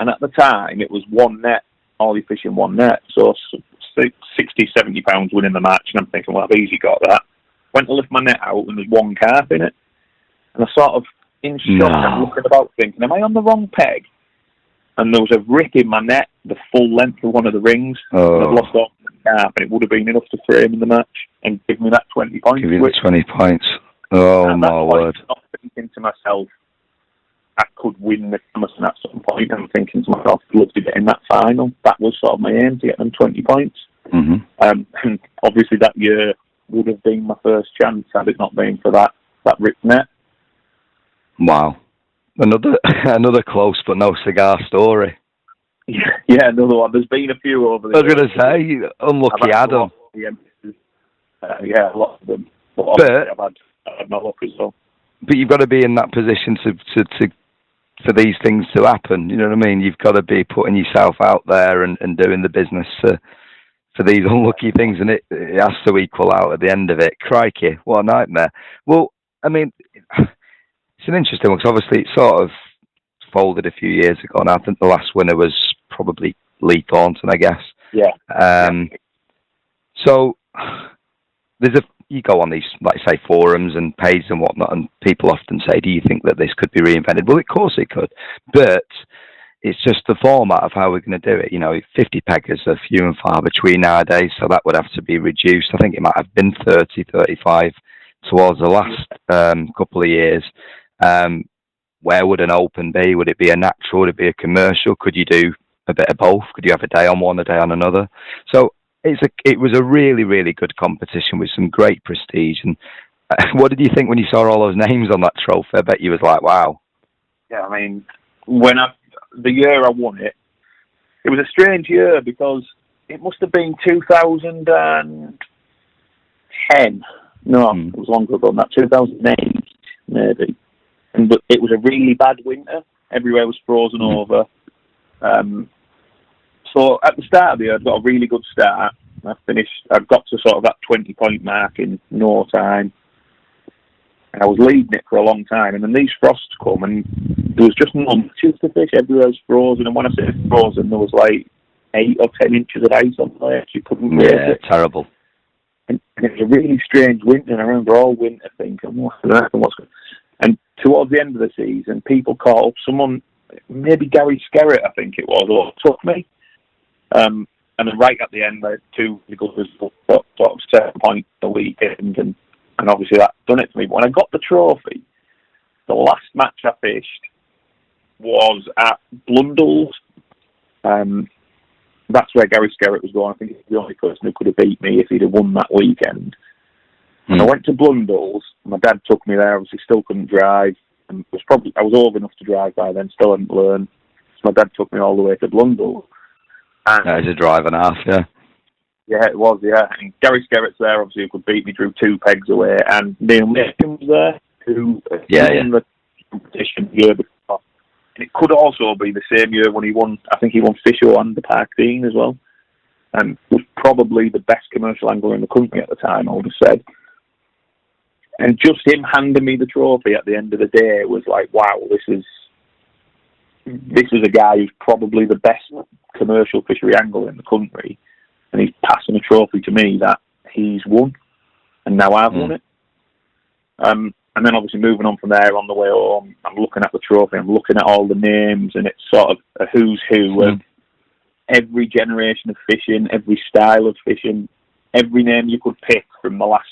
And at the time, it was one net, all you fishing one net. So 60, 70 pounds winning the match. And I'm thinking, well, I've easy got that. Went to lift my net out and there's one carp in it. And I sort of, in shock, I'm looking about thinking, am I on the wrong peg? And there was a rick in my net, the full length of one of the rings. And I've lost all the carp, and it would have been enough to frame in the match and give me that 20 points. Give you the 20 points. Oh, my word. I'm not thinking to myself, I could win the Kamasan at some point. I'm thinking to myself, I'd love to get in that final. That was sort of my aim, to get them 20 points. And obviously that year would have been my first chance had it not been for that ripped net. Wow. Another close but no cigar story. Yeah, another one. There's been a few over the years. I was going to say, unlucky Adam. Yeah, a lot of them. But I've had my luck as well. But you've got to be in that position to for these things to happen. You know what I mean? You've got to be putting yourself out there and doing the business for these unlucky things, and it has to equal out at the end of it. Crikey, what a nightmare. Well, I mean, it's an interesting one, because obviously it sort of folded a few years ago, and I think the last winner was probably Lee Thornton, I guess. Yeah. So you go on these, like say, forums and pages and whatnot, and people often say, do you think that this could be reinvented? Well, of course it could, but it's just the format of how we're going to do it. 50 peggers are few and far between nowadays, so that would have to be reduced. I think it might have been 30, 35 towards the last couple of years. Where would an open be? Would it be a natural? Would it be a commercial? Could you do a bit of both? Could you have a day on one, a day on another? So it was a really, really good competition with some great prestige. And what did you think when you saw all those names on that trophy? I bet you was like, wow. Yeah, I mean, the year I won it, it was a strange year because it must have been 2010. No, it was longer ago than that, 2008 maybe. But it was a really bad winter. Everywhere was frozen over. So at the start of the year, I got a really good start. I got to sort of that 20-point mark in no time. And I was leading it for a long time. And then these frosts come, and there was just no matches to fish. Everywhere was frozen. And when I say frozen, there was like 8 or 10 inches of ice on the lake. You couldn't race it. Terrible. And it was a really strange winter. And I remember all winter thinking, what's going to happen? And towards the end of the season, people called up someone, maybe Gary Skerritt, I think it was, or took me. And then right at the end, I had 2 good results, sort of 7 points a weekend, and obviously that done it for me. But when I got the trophy, the last match I fished was at Blundell's. That's where Gary Skerritt was going. I think he's the only person who could have beat me if he'd have won that weekend. And I went to Blundell's. My dad took me there. Obviously, still couldn't drive. And I was old enough to drive by then. Still hadn't learned. So my dad took me all the way to Blundell's. That is a drive and a half, yeah. Yeah, it was, yeah. And Gary Skerritt's there, obviously, who could beat me, drew 2 pegs away. And Neil Mason was there, who won the competition the year before. And it could also be the same year when he won. I think he won Fish O and the Park Dean as well. And was probably the best commercial angler in the country at the time, I would have said. And just him handing me the trophy at the end of the day was like, wow, this is a guy who's probably the best commercial fishery angler in the country, and he's passing a trophy to me that he's won, and now I've won it. And then obviously moving on from there, on the way home, I'm looking at the trophy, I'm looking at all the names, and it's sort of a who's who of every generation of fishing, every style of fishing, every name you could pick from the last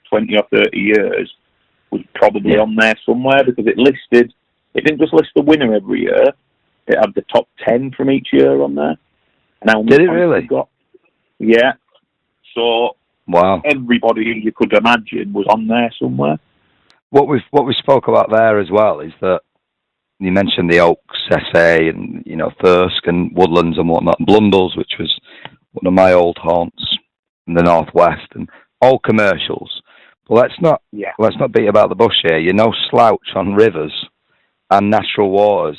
20 or 30 years was probably on there somewhere, because it didn't just list the winner every year, it had the top 10 from each year on there. And how did it really? Yeah. So wow, everybody you could imagine was on there somewhere. What we spoke about there as well is that you mentioned the Oaks, SA, and Thirsk and Woodlands and whatnot, and Blundell's, which was one of my old haunts in the northwest, and all commercials. Well, let's not beat about the bush here. You're no slouch on rivers and natural waters.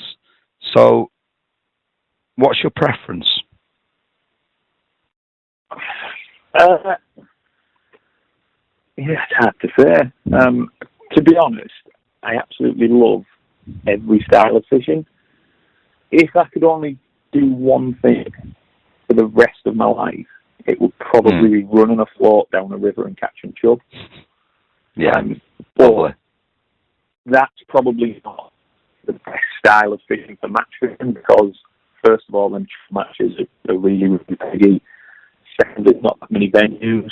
So, what's your preference? It's hard to say. To be honest, I absolutely love every style of fishing. If I could only do one thing for the rest of my life, it would probably be running a float down a river and catching chub. Yeah, but that's probably not the best style of fishing for match fishing, because first of all, them matches are really, really peggy. Second, there's not that many venues.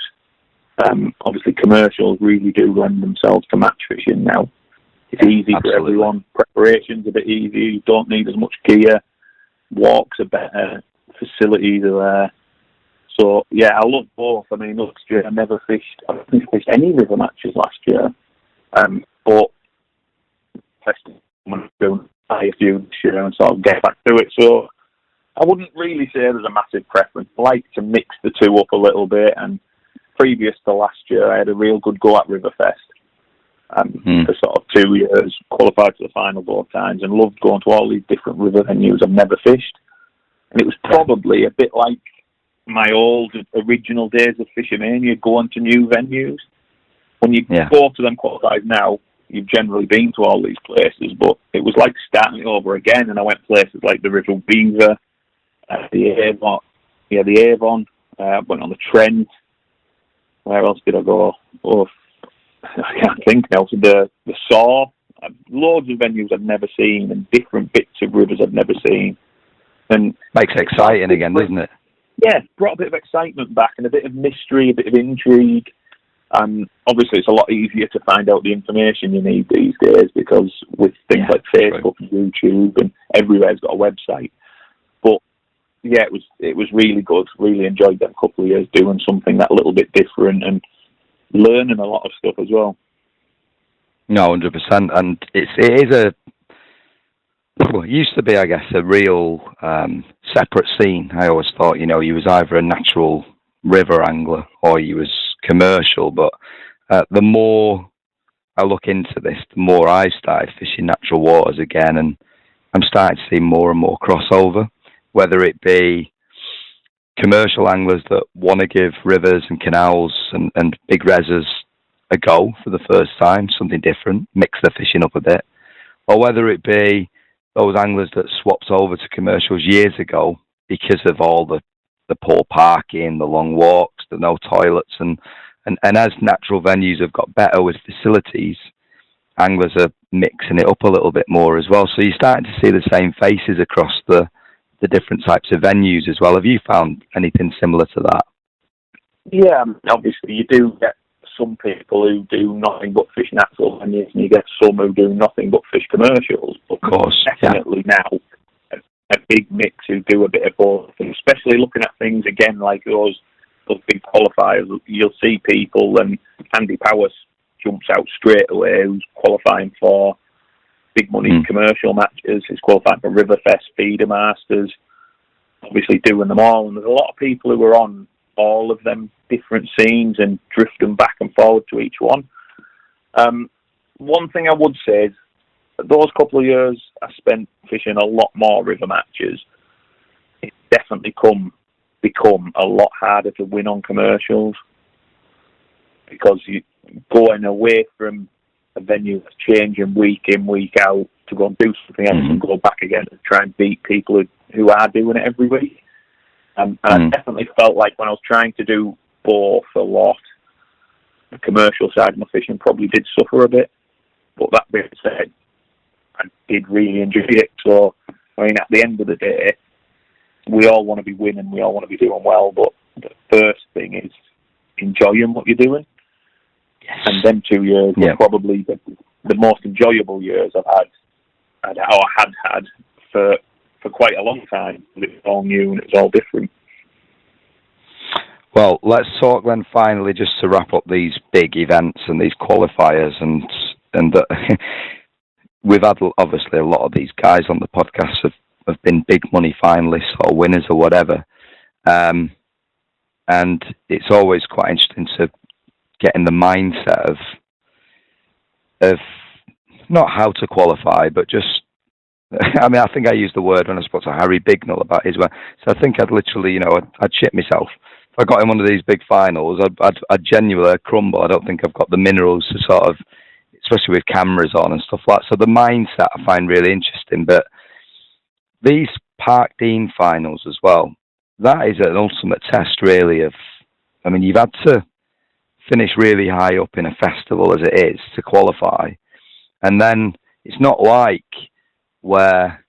Obviously, commercials really do lend themselves to match fishing now. It's easy for everyone. Preparation's a bit easier. You don't need as much gear. Walks are better. Facilities are there. So, yeah, I love both. I mean, last year I didn't fish any river matches last year. But I'm doing a few this year and sort of get back to it. So I wouldn't really say there's a massive preference. I like to mix the two up a little bit. And previous to last year, I had a real good go at Riverfest. For sort of 2 years, qualified to the final both times, and loved going to all these different river venues I've never fished. And it was probably a bit like my old original days of Fish O Mania, going to new venues. When you go to them qualified now, you've generally been to all these places, but it was like starting it over again. And I went places like the River Weaver, the Avon, went on the Trent, where else did I go? Oh, I can't think now. So the Saw, loads of venues I've never seen, and different bits of rivers I've never seen. And makes it exciting again, doesn't it? Yeah, brought a bit of excitement back and a bit of mystery, a bit of intrigue. Obviously, it's a lot easier to find out the information you need these days because with things like Facebook and YouTube and everywhere's got a website. But yeah, it was really good. Really enjoyed them couple of years doing something that little bit different and learning a lot of stuff as well. No, 100%, and it is it used to be, I guess, a real separate scene. I always thought, you was either a natural river angler or you was commercial, but the more I look into this, the more I started fishing natural waters again, and I'm starting to see more and more crossover, whether it be commercial anglers that want to give rivers and canals and big reses a go for the first time, something different, mix their fishing up a bit, or whether it be those anglers that swapped over to commercials years ago because of all the poor parking, the long walks, the no toilets, and as natural venues have got better with facilities, anglers are mixing it up a little bit more as well. So you're starting to see the same faces across the different types of venues as well. Have you found anything similar to that? Yeah, obviously you do get some people who do nothing but fish natural venues, and you get some who do nothing but fish commercials. But of course, definitely now a big mix who do a bit of both, and especially looking at things again like those big qualifiers. You'll see people, and Andy Powers jumps out straight away, who's qualifying for big money commercial matches. He's qualifying for Riverfest, Feeder Masters, obviously doing them all. And there's a lot of people who are on all of them different scenes and drifting back and forward to each one. One thing I would say is those couple of years I spent fishing a lot more river matches. It's definitely become a lot harder to win on commercials because you going away from a venue that's changing week in, week out to go and do something else and go back again and try and beat people who are doing it every week. And I definitely felt like when I was trying to do both a lot, the commercial side of my fishing probably did suffer a bit. But that being said, I did really enjoy it. So, I mean, at the end of the day, we all want to be winning, we all want to be doing well, but the first thing is enjoying what you're doing. Yes. And them 2 years were probably the most enjoyable years I've had for quite a long time. It was all new and it was all different. Well, let's talk then finally, just to wrap up these big events and these qualifiers, and we've had obviously a lot of these guys on the podcast have been big money finalists or winners or whatever, and it's always quite interesting to get in the mindset of not how to qualify, but just, I mean, I think I used the word when I spoke to Harry Bignell about his work. So I think I'd literally, I'd shit myself. If I got in one of these big finals, I'd genuinely crumble. I don't think I've got the minerals to sort of, especially with cameras on and stuff like that. So the mindset I find really interesting. But these Park Dean finals as well, that is an ultimate test, really, you've had to finish really high up in a festival as it is to qualify. And then it's not like where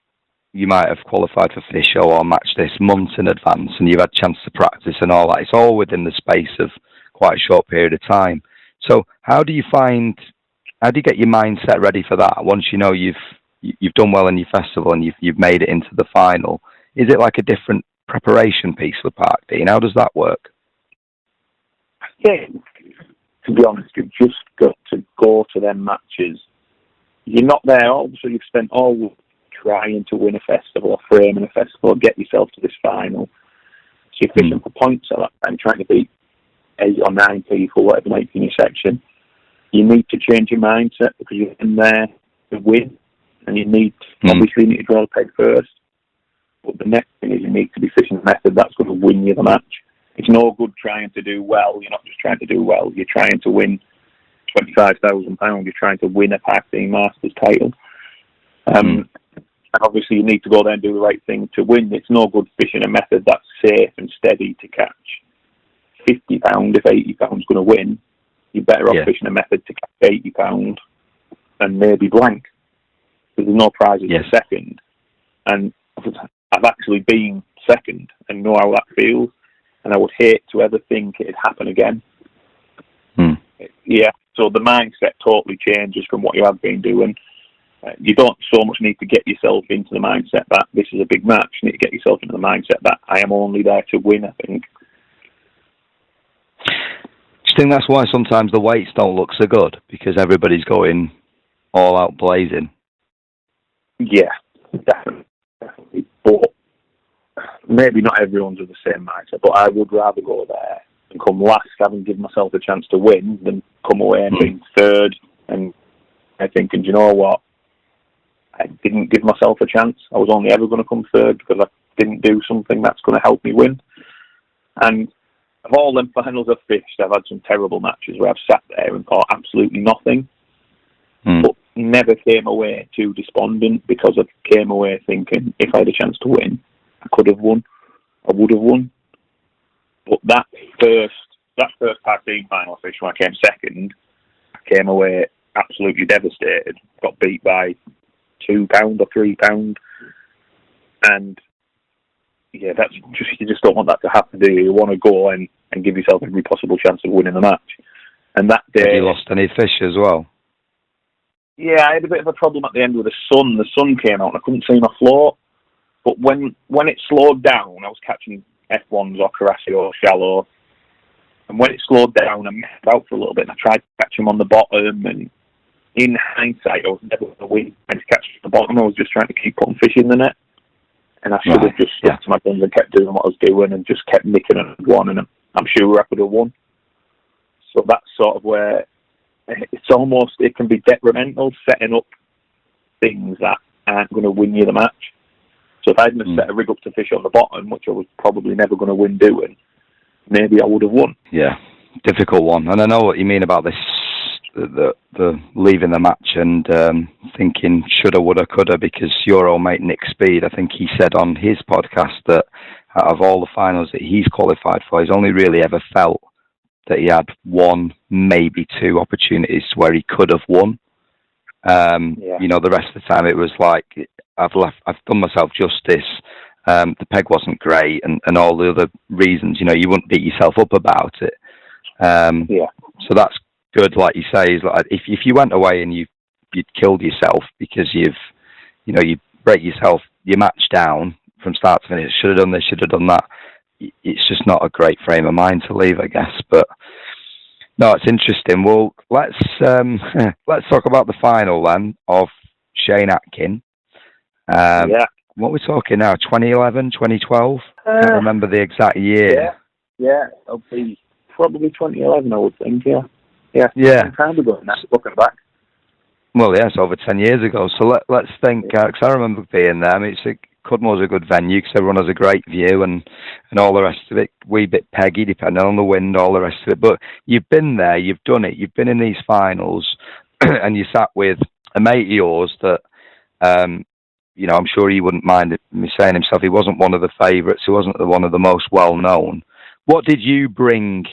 you might have qualified for Fish O or Match this months in advance and you've had a chance to practice and all that. It's all within the space of quite a short period of time. So how do you get your mindset ready for that once you know you've done well in your festival and you've made it into the final? Is it like a different preparation piece for Park Dean? How does that work? Yeah, to be honest, you've just got to go to them matches. You're not there, obviously you've spent all week trying to win a festival or framing a festival, get yourself to this final. So you're fishing for points at that time, trying to beat 8 or 9 people, whatever might be in your section. You need to change your mindset because you're in there to win, and obviously you need to draw the peg first. But the next thing is you need to be fishing a method that's going to win you the match. It's no good trying to do well. You're not just trying to do well. You're trying to win £25,000. You're trying to win a Park Dean Masters title. And obviously you need to go there and do the right thing to win. It's no good fishing a method that's safe and steady to catch £50 if £80 going to win, you're better off fishing a method to catch £80 and maybe blank. Because there's no prizes for second. And I've actually been second and know how that feels. And I would hate to ever think it'd happen again. Yeah, so the mindset totally changes from what you have been doing. You don't so much need to get yourself into the mindset that this is a big match. You need to get yourself into the mindset that I am only there to win, I think. Do you think that's why sometimes the weights don't look so good? Because everybody's going all out blazing? Yeah, definitely. But maybe not everyone's of the same mindset, but I would rather go there and come last, having given myself a chance to win, than come away and being third. And I think, and you know what? I didn't give myself a chance. I was only ever going to come third because I didn't do something that's going to help me win. And of all them finals I've fished, I've had some terrible matches where I've sat there and thought absolutely nothing, but never came away too despondent because I came away thinking if I had a chance to win, I could have won, I would have won. But that first tag team final fish when I came second, I came away absolutely devastated. Got beat by £2 or £3, and yeah, that's just, you just don't want that to happen, do you? You want to go and give yourself every possible chance of winning the match. And that day, have you lost any fish as well? Yeah, I had a bit of a problem at the end with the sun. The sun came out and I couldn't see my float. But when it slowed down, I was catching F1s or Carassi or shallow. And when it slowed down, I messed about for a little bit and I tried to catch them on the bottom. And in hindsight, I was never going to win. Trying to catch the bottom, I was just trying to keep putting fish in the net. And I should have just stuck to my guns and kept doing what I was doing and just kept nicking and one. And I'm sure I could have won. So that's sort of where it's almost, it can be detrimental setting up things that aren't going to win you the match. So if I hadn't set a rig up to fish on the bottom, which I was probably never going to win doing, maybe I would have won. Yeah, difficult one. And I know what you mean about this, the leaving the match and thinking shoulda, woulda, coulda, because your old mate Nick Speed, I think he said on his podcast that out of all the finals that he's qualified for, he's only really ever felt that he had one, maybe two opportunities where he could have won. You know, the rest of the time it was like, I've done myself justice. The peg wasn't great, and all the other reasons. You know, you wouldn't beat yourself up about it. So that's good, like you say. Is like if you went away and you'd killed yourself because you break yourself, your match down from start to finish. Should have done this, should have done that. It's just not a great frame of mind to leave, I guess. But no, it's interesting. Well, let's talk about the final then of Shane Atkin. What are we talking now? 2011, 2012? I can't remember the exact year. Yeah, it'll be probably 2011, I would think. Yeah. Time ago, looking back. Well, yes, over 10 years ago. So let's think, because I remember being there. I mean, Cudmore's a good venue because everyone has a great view and all the rest of it. Wee bit peggy, depending on the wind, all the rest of it. But you've been there, you've done it, you've been in these finals, and you sat with a mate of yours that, you know, I'm sure he wouldn't mind me saying himself, he wasn't one of the favourites, he wasn't one of the most well-known. What did you bring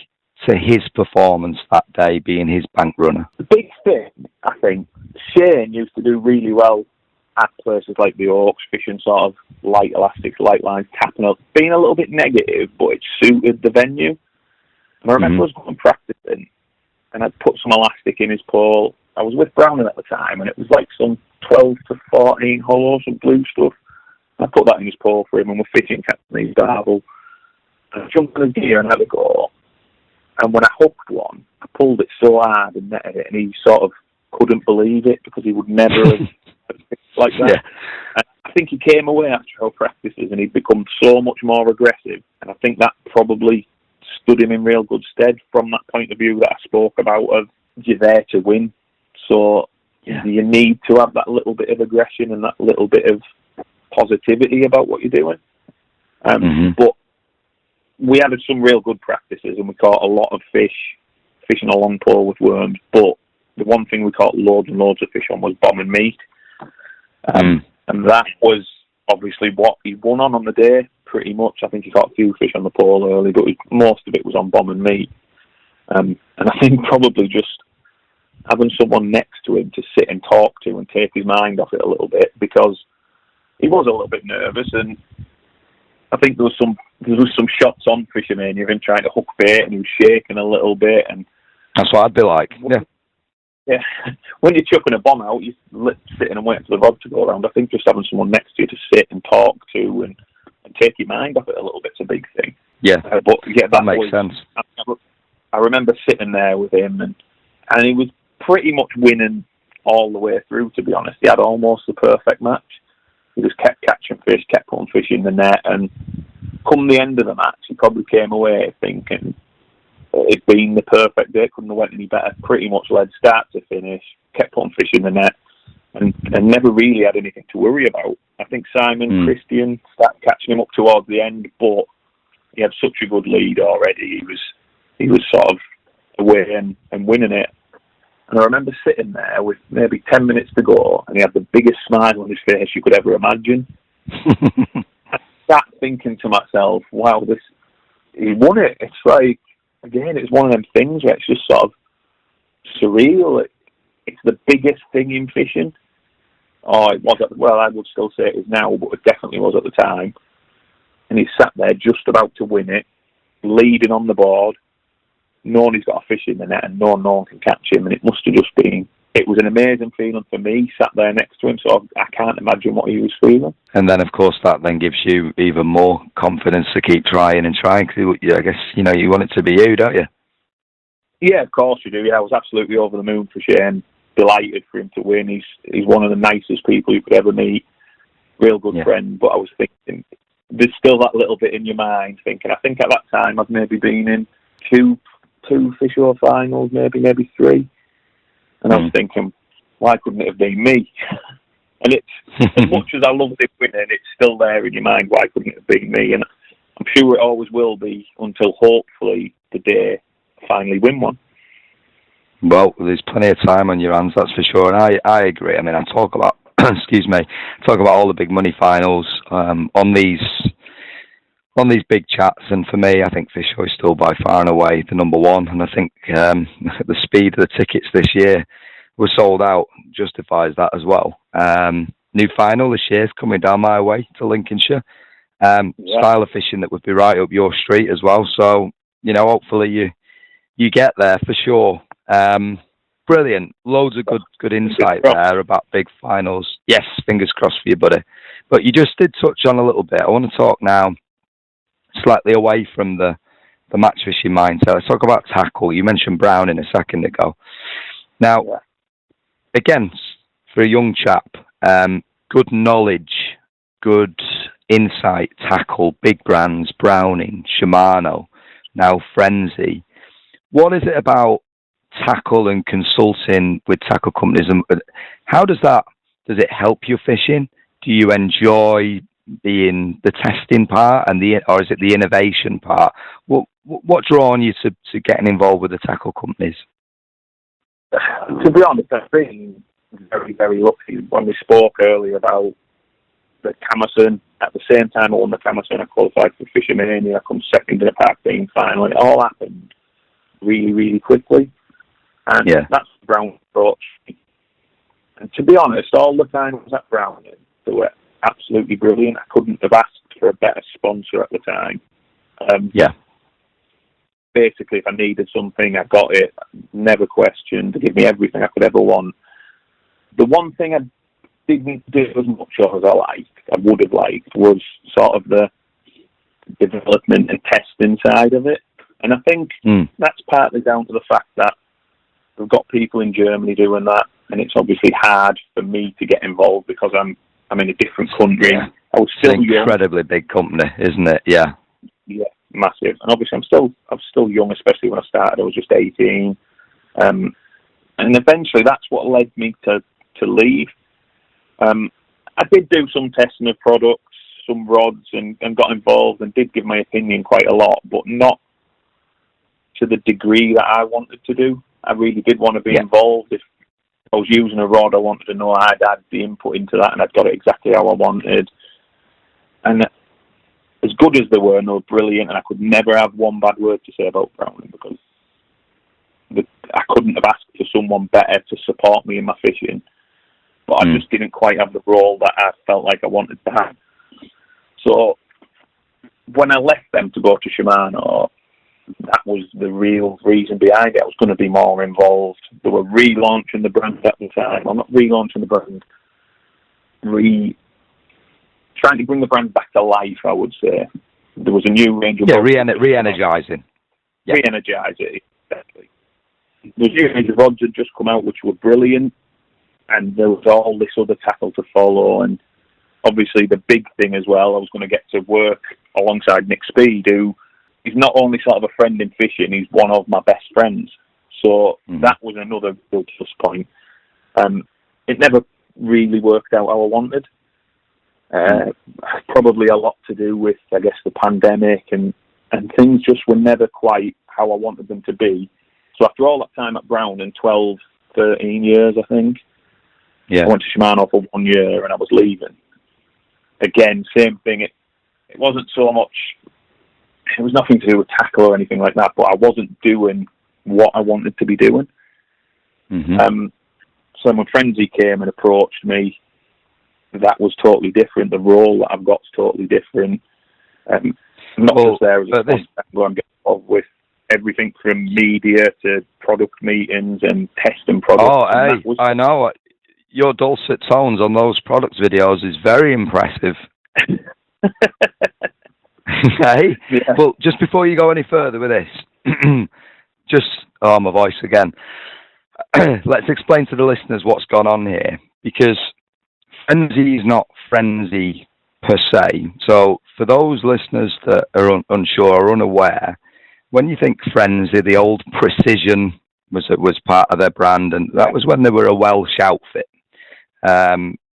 to his performance that day, being his bank runner? The big thing, I think, Shane used to do really well at places like the Oaks, fishing sort of light elastics, light lines, tapping up, being a little bit negative, but it suited the venue. And I remember I was going practicing, and I'd put some elastic in his pole. I was with Browning at the time, and it was like some 12 to 14 hollows and blue stuff. I put that in his pole for him, and we're fishing Cantonese Darvel. And I jumped in his gear and had a go. And when I hooked one, I pulled it so hard and netted it, and he sort of couldn't believe it because he would never have like that. Yeah. And I think he came away after our practices and he'd become so much more aggressive. And I think that probably stood him in real good stead from that point of view that I spoke about of you're there to win. So you need to have that little bit of aggression and that little bit of positivity about what you're doing. But we had some real good practices and we caught a lot of fish, fishing a long pole with worms. But the one thing we caught loads and loads of fish on was bomb and meat. And that was obviously what he won on the day, pretty much. I think he caught a few fish on the pole early, but most of it was on bomb and meat. And I think probably just having someone next to him to sit and talk to and take his mind off it a little bit, because he was a little bit nervous, and I think there was some shots on Fish O Mania of him trying to hook bait, and he was shaking a little bit. And that's what I'd be like. Yeah. When you're chucking a bomb out, you're sitting and waiting for the rod to go around. I think just having someone next to you to sit and talk to and take your mind off it a little bit's a big thing. Yeah, but yeah, that makes sense. I remember sitting there with him, and he was pretty much winning all the way through, to be honest. He had almost the perfect match. He just kept catching fish, kept putting fish in the net, and come the end of the match, he probably came away thinking it'd been the perfect day, couldn't have went any better. Pretty much led start to finish, kept putting fish in the net, and never really had anything to worry about. I think Simon Christian started catching him up towards the end, but he had such a good lead already. He was sort of away and winning it. And I remember sitting there with maybe 10 minutes to go, and he had the biggest smile on his face you could ever imagine. I sat thinking to myself, wow, he won it. It's like, again, it's one of them things where it's just sort of surreal. It's the biggest thing in fishing. Oh, it was I would still say it is now, but it definitely was at the time. And he sat there just about to win it, leading on the board, knowing he's got a fish in the net and no one can catch him. And it must have just been, it was an amazing feeling for me, sat there next to him, so I can't imagine what he was feeling. And then, of course, that then gives you even more confidence to keep trying and trying, because I guess, you want it to be you, don't you? Yeah, of course you do. Yeah, I was absolutely over the moon for Shane, delighted for him to win. He's one of the nicest people you could ever meet, real good friend. But I was thinking, there's still that little bit in your mind, thinking, I think at that time I've maybe been in two Fish O finals, maybe three. And I was thinking, why couldn't it have been me? And it's, as much as I loved it winning, it's still there in your mind, why couldn't it have been me? And I'm sure it always will be until hopefully the day I finally win one. Well, there's plenty of time on your hands, that's for sure. And I agree. I mean, I talk about, talk about all the big money finals on these big chats, and for me, I think Fish O is still by far and away the number one. And I think the speed of the tickets this year were sold out justifies that as well. New final this year's coming down my way to Lincolnshire. Style of fishing that would be right up your street as well. So hopefully you get there for sure. Brilliant, loads of good insight there about big finals. Yes, fingers crossed for you, buddy. But you just did touch on a little bit. I want to talk now slightly away from the match fishing mindset. Let's talk about tackle. You mentioned Browning a second ago. Now, again, for a young chap, good knowledge, good insight, tackle, big brands, Browning, Shimano, now Frenzee. What is it about tackle and consulting with tackle companies, and how does it help your fishing? Do you enjoy being the testing part or is it the innovation part? What drawn you to getting involved with the tackle companies? To be honest, I've been very, very lucky. When we spoke earlier about the Kamasan, at the same time I won the Kamasan, I qualified for Fish O Mania, I come second in a Park Bean final. It all happened really, really quickly. And that's the Brown approach. And to be honest, all the time I was at Browning, they were absolutely brilliant. I couldn't have asked for a better sponsor at the time. Basically, if I needed something, I got it. Never questioned. They gave me everything I could ever want. The one thing I didn't do as much of as I would have liked, was sort of the development and testing side of it. And I think that's partly down to the fact that we've got people in Germany doing that, and it's obviously hard for me to get involved because I'm in a different country. Yeah. I was still it's an incredibly big company, isn't it? Yeah. Yeah, massive. And obviously I'm still young, especially when I started. I was just 18. And eventually that's what led me to leave. I did do some testing of products, some rods, and got involved and did give my opinion quite a lot, but not to the degree that I wanted to do. I really did want to be involved. If I was using a rod, I wanted to know I'd had the input into that and I'd got it exactly how I wanted. And as good as they were, and they were brilliant, and I could never have one bad word to say about Browning, because I couldn't have asked for someone better to support me in my fishing, but I just didn't quite have the role that I felt like I wanted to have. So when I left them to go to Shimano, that was the real reason behind it. I was going to be more involved. They were relaunching the brand at the time. Well, not relaunching the brand, trying to bring the brand back to life, I would say. There was a new range of... re-energising. Yeah. Re-energise it, exactly. The new range of rods had just come out, which were brilliant, and there was all this other tackle to follow, and obviously the big thing as well, I was going to get to work alongside Nick Speed, who is not only sort of a friend in fishing, he's one of my best friends. So that was another real plus point. It never really worked out how I wanted. Probably a lot to do with, I guess, the pandemic, and things just were never quite how I wanted them to be. So after all that time at Brown, and 12, 13 years, I think, I went to Shimano for 1 year and I was leaving. Again, same thing. It wasn't so much, it was nothing to do with tackle or anything like that, but I wasn't doing what I wanted to be doing. So when Frenzee came and approached me, that was totally different. The role that I've got is totally different. Not just there as a contact, where I'm getting involved with everything from media to product meetings and testing products. Oh, hey, I know. Your dulcet tones on those product videos is very impressive. Hey, yeah. Well, just before you go any further with this, my voice again. Let's explain to the listeners what's gone on here, because Frenzee is not Frenzee per se. So for those listeners that are unsure or unaware, when you think Frenzee, the old Precision was part of their brand, and that was when they were a Welsh outfit.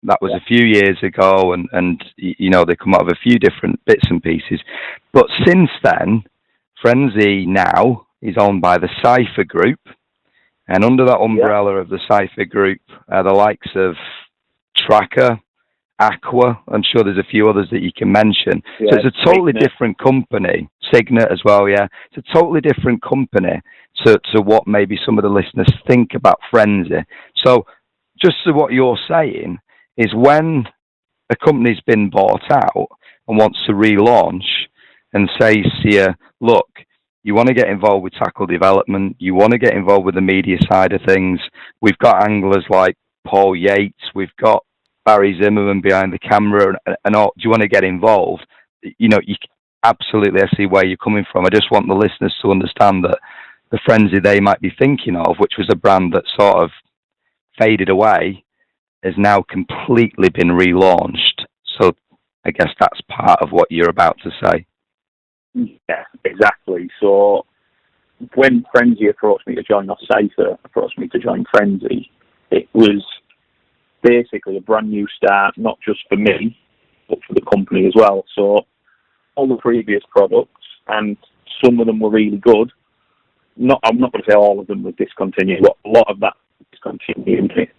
That was a few years ago, and you know, they come out of a few different bits and pieces. But since then, Frenzee now is owned by the Cypher Group, and under that umbrella of the Cypher Group, the likes of Tracker, Aqua, I'm sure there's a few others that you can mention. So it's a totally different company. Signet as well, yeah. It's a totally different company to what maybe some of the listeners think about Frenzee. So just to what you're saying is, when a company's been bought out and wants to relaunch and says to you, look, you want to get involved with tackle development, you want to get involved with the media side of things, we've got anglers like Paul Yates, we've got Barry Zimmerman behind the camera, and all, do you want to get involved? You know, absolutely, I see where you're coming from. I just want the listeners to understand that the Frenzee they might be thinking of, which was a brand that sort of faded away, has now completely been relaunched. So I guess that's part of what you're about to say. Yeah, exactly. So when Frenzee approached me to join, or Cypher approached me to join Frenzee, it was basically a brand new start, not just for me, but for the company as well. So all the previous products, and some of them were really good. I'm not going to say all of them were discontinued, but a lot of that discontinued. It's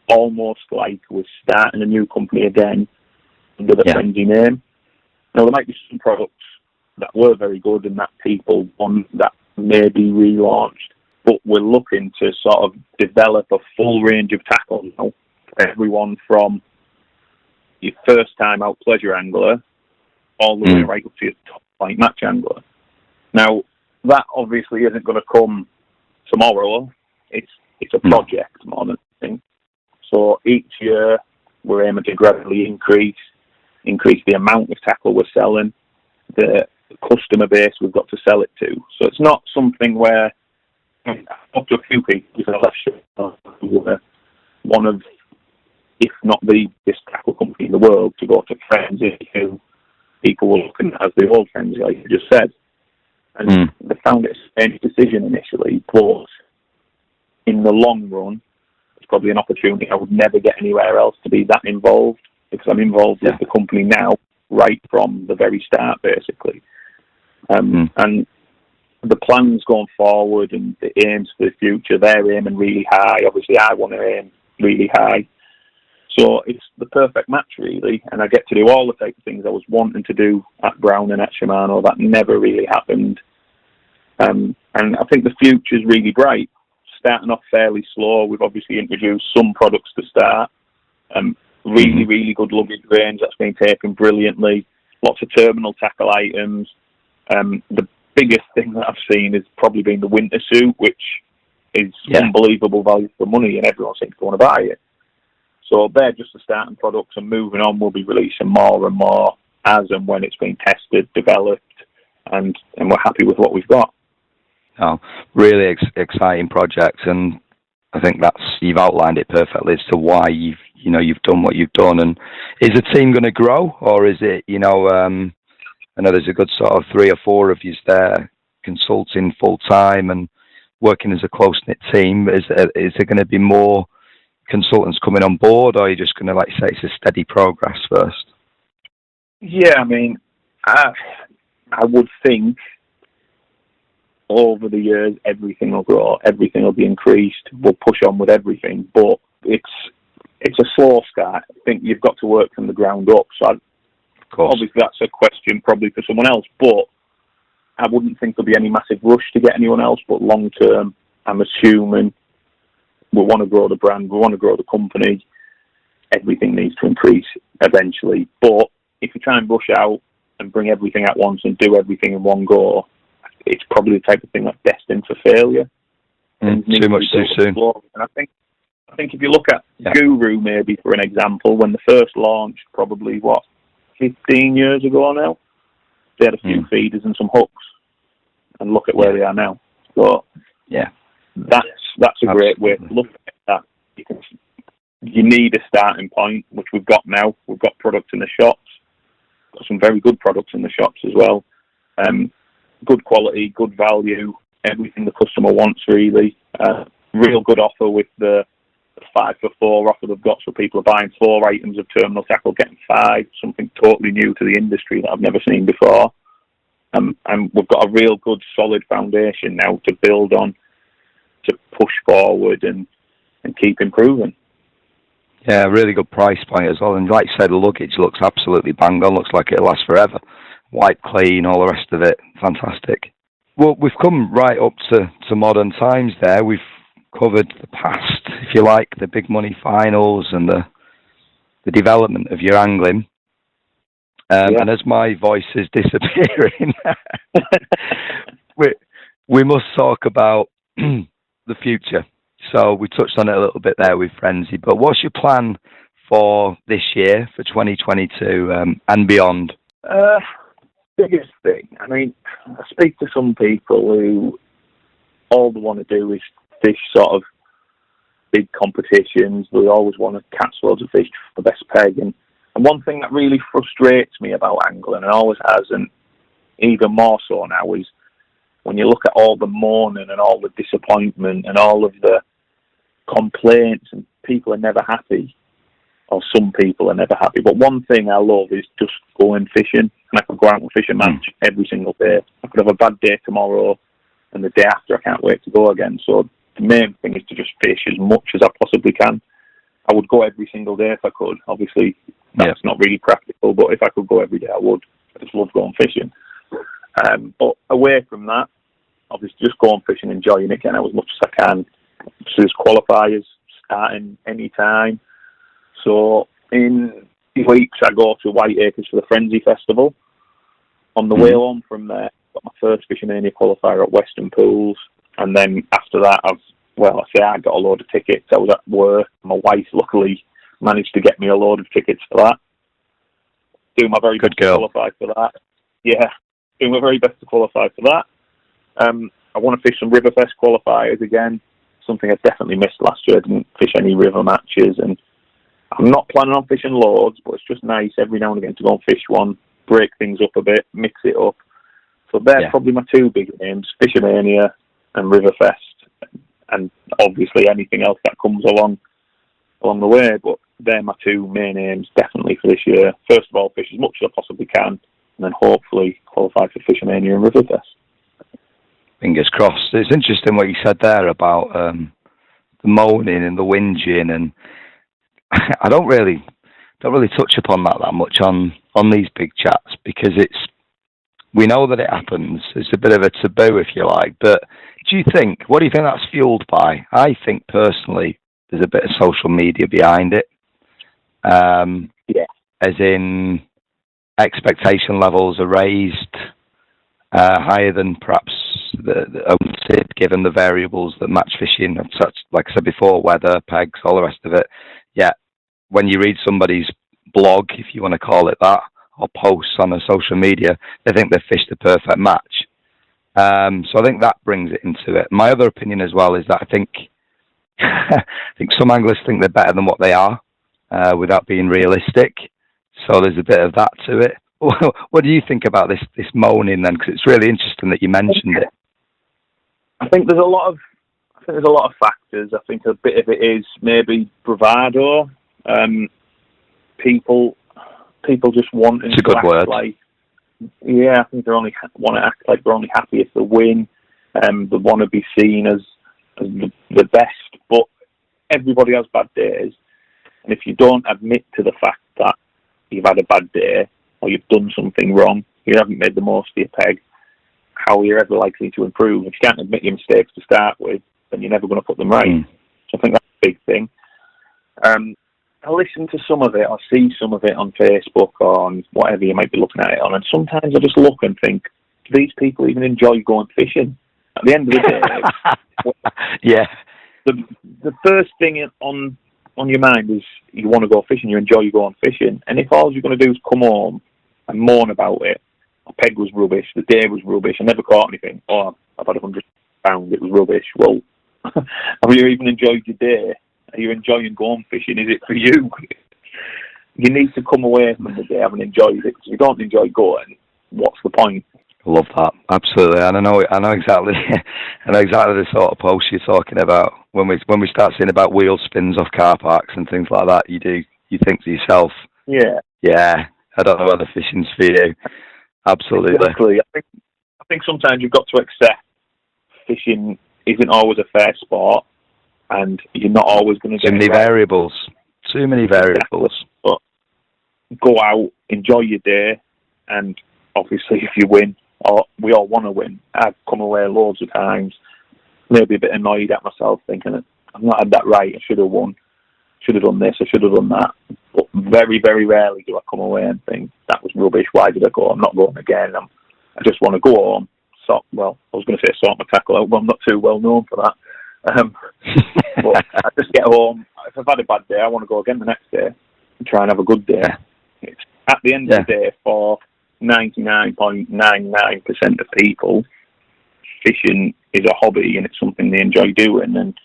almost like we're starting a new company again under the Frenzee name. Now, there might be some products that were very good and that people want that may be relaunched, but we're looking to sort of develop a full range of tackle now. Everyone from your first time out pleasure angler all the way right up to your top flight match angler. Now, that obviously isn't going to come tomorrow. It's a project more than anything. So each year we're aiming to gradually increase the amount of tackle we're selling, the customer base we've got to sell it to. So it's not something where, up to a few people who are one of, if not the biggest tackle company in the world, to go to Frenzee, who people were looking at as the old Frenzee, like you just said. And they found it a strange decision initially, but in the long run, it's probably an opportunity I would never get anywhere else to be that involved, because I'm involved with the company now, right from the very start, basically. And the plans going forward and the aims for the future, they're aiming really high. Obviously, I want to aim really high. So it's the perfect match, really, and I get to do all the type of things I was wanting to do at Brown and at Shimano. That never really happened. And I think the future's really bright. Starting off fairly slow, we've obviously introduced some products to start. Really good luggage range that's been taken brilliantly. Lots of terminal tackle items. The biggest thing that I've seen has probably been the winter suit, which is unbelievable value for money, and everyone seems to want to buy it. So they're just the starting products, and moving on, we'll be releasing more and more as and when it's been tested, developed, and we're happy with what we've got. Oh, really exciting projects, and I think you've outlined it perfectly as to why you've done what you've done. And is the team going to grow, or is it, I know there's a good sort of 3 or 4 of you there consulting full time and working as a close knit team. Is there going to be more consultants coming on board, or are you just going to, like say, it's a steady progress first? Yeah, I mean, I would think over the years everything will grow, everything will be increased. We'll push on with everything, but it's a slow start. I think you've got to work from the ground up. So obviously that's a question probably for someone else, but I wouldn't think there'll be any massive rush to get anyone else. But long term, I'm assuming we want to grow the brand, we want to grow the company. Everything needs to increase eventually. But if you try and rush out and bring everything at once and do everything in one go, it's probably the type of thing that's destined for failure. Too much too soon. And I think if you look at Guru, maybe for an example, when the first launched, probably 15 years ago now, they had a few feeders and some hooks, and look at where they are now. So that's a great way to look at that. You need a starting point, which we've got now. We've got products in the shops, got some very good products in the shops as well. Good quality, good value, everything the customer wants, really. Real good offer with the 5 for 4 offer they've got, so people are buying 4 items of terminal tackle, getting 5, something totally new to the industry that I've never seen before. And we've got a real good, solid foundation now to build on, to push forward and keep improving. Yeah, really good price point as well. And like you said, the luggage looks absolutely bang on, looks like it'll last forever. White, clean, all the rest of it. Fantastic. Well, we've come right up to modern times there. We've covered the past, if you like, the big money finals and the development of your angling. And as my voice is disappearing, we must talk about the future. So we touched on it a little bit there with Frenzee, but what's your plan for this year, for 2022 and beyond? Biggest thing, I mean, I speak to some people who all they want to do is fish sort of big competitions. They always want to catch loads of fish for the best peg. And one thing that really frustrates me about angling, and always has, and even more so now, is when you look at all the mourning and all the disappointment and all of the complaints, and people are never happy, or some people are never happy. But one thing I love is just going fishing, and I could go out and fish a match every single day. I could have a bad day tomorrow, and the day after I can't wait to go again. So the main thing is to just fish as much as I possibly can. I would go every single day if I could. Obviously, that's not really practical, but if I could go every day, I would. I just love going fishing. But away from that, obviously just going fishing, enjoying it, getting out as much as I can. So there's qualifiers starting any time. So in 2 weeks, I go to Whiteacres for the Frenzee Festival. On the way home from there, I got my first Fish O Mania qualifier at Western Pools. And then after that, I got a load of tickets. I was at work. My wife luckily managed to get me a load of tickets for that. Doing my very best to qualify for that. Yeah, doing my very best to qualify for that. I want to fish some Riverfest qualifiers again. Something I definitely missed last year. I didn't fish any river matches, and I'm not planning on fishing loads, but it's just nice every now and again to go and fish one, break things up a bit, mix it up. So they're probably my 2 big names, Fish O Mania and Riverfest, and obviously anything else that comes along the way. But they're my 2 main aims definitely for this year. First of all, fish as much as I possibly can, and then hopefully qualify for Fish O Mania and Riverfest. Fingers crossed. It's interesting what you said there about the moaning and the whinging, and I don't really touch upon that much on these big chats, because we know that it happens. It's a bit of a taboo, if you like. But what do you think that's fueled by? I think personally there's a bit of social media behind it. As in, expectation levels are raised higher than perhaps the wanted, given the variables that match fishing, such, like I said before, weather, pegs, all the rest of it. Yeah, when you read somebody's blog, if you want to call it that, or posts on a social media, they think they've fished the perfect match. So I think that brings it into it. My other opinion as well is that I think some anglers think they're better than what they are, without being realistic. So there's a bit of that to it. What do you think about this moaning then? Because it's really interesting that you mentioned it. I think there's a lot of factors. I think a bit of it is maybe bravado. People just wanting it's a good to act word. Like, I think they only want to act like they're only happy if they win. They want to be seen as the best. But everybody has bad days, and if you don't admit to the fact that you've had a bad day or you've done something wrong, you haven't made the most of your peg, how are you ever likely to improve? If you can't admit your mistakes to start with, then you're never going to put them right. So I think that's a big thing. I listen to some of it, I see some of it on Facebook or on whatever you might be looking at it on, and sometimes I just look and think, do these people even enjoy going fishing? At the end of the day, the first thing on your mind is you want to go fishing, you enjoy going fishing, and if all you're going to do is come home and moan about it, my peg was rubbish, the day was rubbish, I never caught anything, or I've had £100, it was rubbish. Well, have you even enjoyed your day? Are you enjoying going fishing? Is it for you? You need to come away from the day having enjoyed it. Because if you don't enjoy going, what's the point? I love that, absolutely. And I know exactly, the sort of post you're talking about. When we start seeing about wheel spins off car parks and things like that, you think to yourself, yeah, I don't know whether fishing's for you. Absolutely. Exactly. I think sometimes you've got to accept fishing isn't always a fair sport, and you're not always going to get too many variables. But go out, enjoy your day, and obviously if you win, or we all want to win. I've come away loads of times, maybe a bit annoyed at myself, thinking I've not had that right, I should have won, should have done this, I should have done that. But very, very rarely do I come away and think, that was rubbish, why did I go? I'm not going again. I just want to go home, I was going to say sort my tackle out, but I'm not too well known for that. But I just get home. If I've had a bad day, I want to go again the next day and try and have a good day. It's, at the end of the day, for 99.99% of people, fishing is a hobby and it's something they enjoy doing. And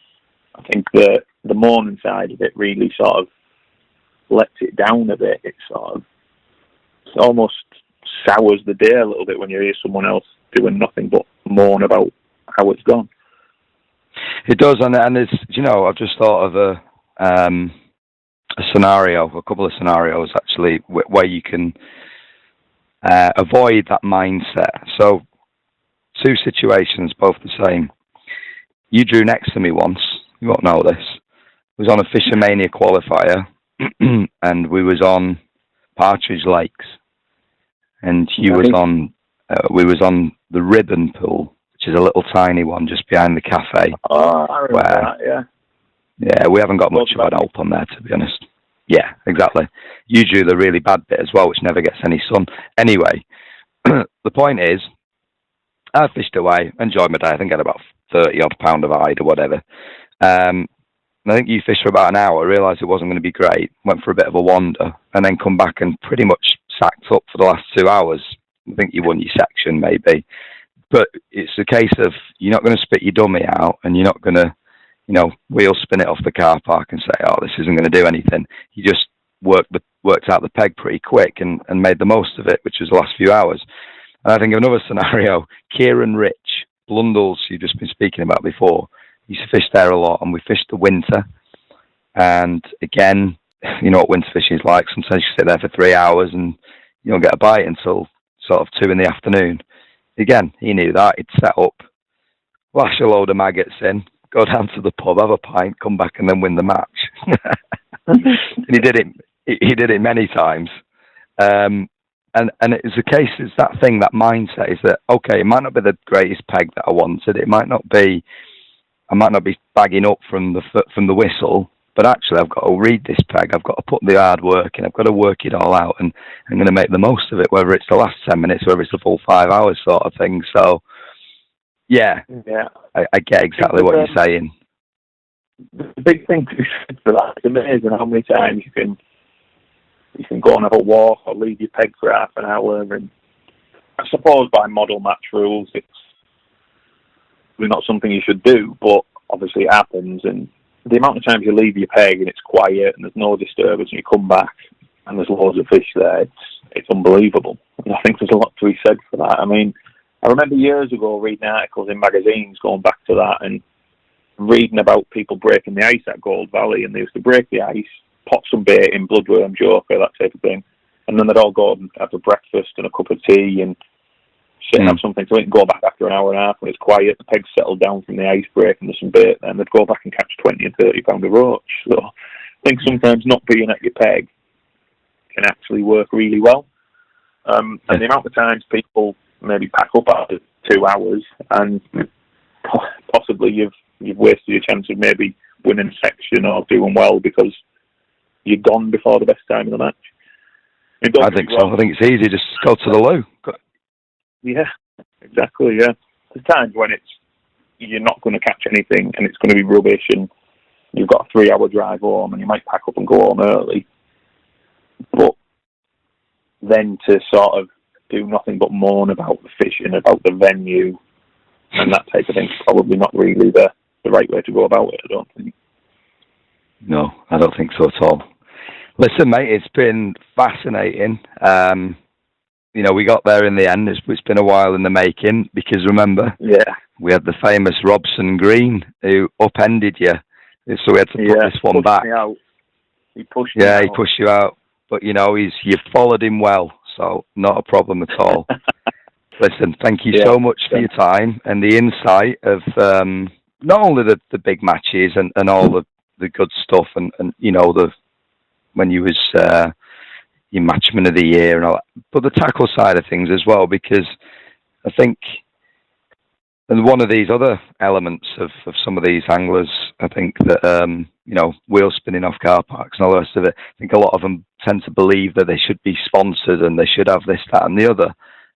I think the morning side of it really sort of lets it down a bit. It almost sours the day a little bit when you hear someone else doing nothing but moan about how it's gone. It does, and there's, I've just thought of a couple of scenarios actually, where you can avoid that mindset. So, two situations, both the same. You drew next to me once. You won't know this. It was on a Fish O Mania qualifier, and we was on Partridge Lakes, and we was on the Ribbon Pool, which is a little tiny one just behind the cafe. Oh, I remember that, yeah. Yeah, we haven't got much of an help on there, to be honest. Yeah, exactly. You drew the really bad bit as well, which never gets any sun. Anyway, the point is, I fished away, enjoyed my day. I think I had about 30-odd pound of hide or whatever. And I think you fished for about an hour, realised it wasn't going to be great, went for a bit of a wander, and then come back and pretty much sacked up for the last 2 hours. I think you won your section, maybe. But it's a case of you're not going to spit your dummy out, and you're not going to, wheel spin it off the car park and say, oh, this isn't going to do anything. You just worked out the peg pretty quick and made the most of it, which was the last few hours. And I think another scenario, Kieran Rich, Blundell's, you've just been speaking about before, used to fish there a lot, and we fished the winter. And again, you know what winter fishing is like. Sometimes you sit there for 3 hours and you don't get a bite until sort of 2 PM. Again, he knew that. He'd set up, lash a load of maggots in, go down to the pub, have a pint, come back and then win the match. and he did it. He did it many times. And it's the case. It's that thing, that mindset is that okay, it might not be the greatest peg that I wanted. It might not be. I might not be bagging up from the whistle. But actually, I've got to read this peg. I've got to put the hard work in. I've got to work it all out, and I'm going to make the most of it, whether it's the last 10 minutes, whether it's the full 5 hours sort of thing. So, yeah. I get exactly what you're saying. The big thing to say for that, it's amazing how many times you can go and have a walk or leave your peg for half an hour. And I suppose by model match rules, it's really not something you should do, but obviously it happens. And the amount of times you leave your peg and it's quiet and there's no disturbance and you come back and there's loads of fish there, it's unbelievable. And I think there's a lot to be said for that. I mean, I remember years ago reading articles in magazines going back to that and reading about people breaking the ice at Gold Valley, and they used to break the ice, pot some bait in, bloodworm, joker, that type of thing, and then they'd all go and have a breakfast and a cup of tea and sit and have something to eat and go back after an hour and a half when it's quiet, the pegs settled down from the ice break and there's some bait, and they'd go back and catch 20 and 30 pound of roach. So I think sometimes not being at your peg can actually work really well. And the amount of times people maybe pack up after 2 hours and possibly you've wasted your chance of maybe winning a section or doing well because you're gone before the best time of the match. I think so. I think it's easy. Just go to the loo. Yeah, exactly, yeah. There's times when you're not going to catch anything and it's going to be rubbish and you've got a 3-hour drive home and you might pack up and go home early. But then to sort of do nothing but moan about the fishing, about the venue and that type of thing is probably not really the right way to go about it, I don't think. No, I don't think so at all. Listen, mate, it's been fascinating. We got there in the end. It's been a while in the making because remember, we had the famous Robson Green who upended you, so we had to put this one back. He pushed me out. He pushed you out, but you followed him well, so not a problem at all. Listen, thank you so much for your time and the insight of not only the big matches and all the good stuff and when you was your Matchman of the Year and all that, but the tackle side of things as well, because I think and one of these other elements of some of these anglers, I think that wheel spinning off car parks and all the rest of it, I think a lot of them tend to believe that they should be sponsored and they should have this, that and the other.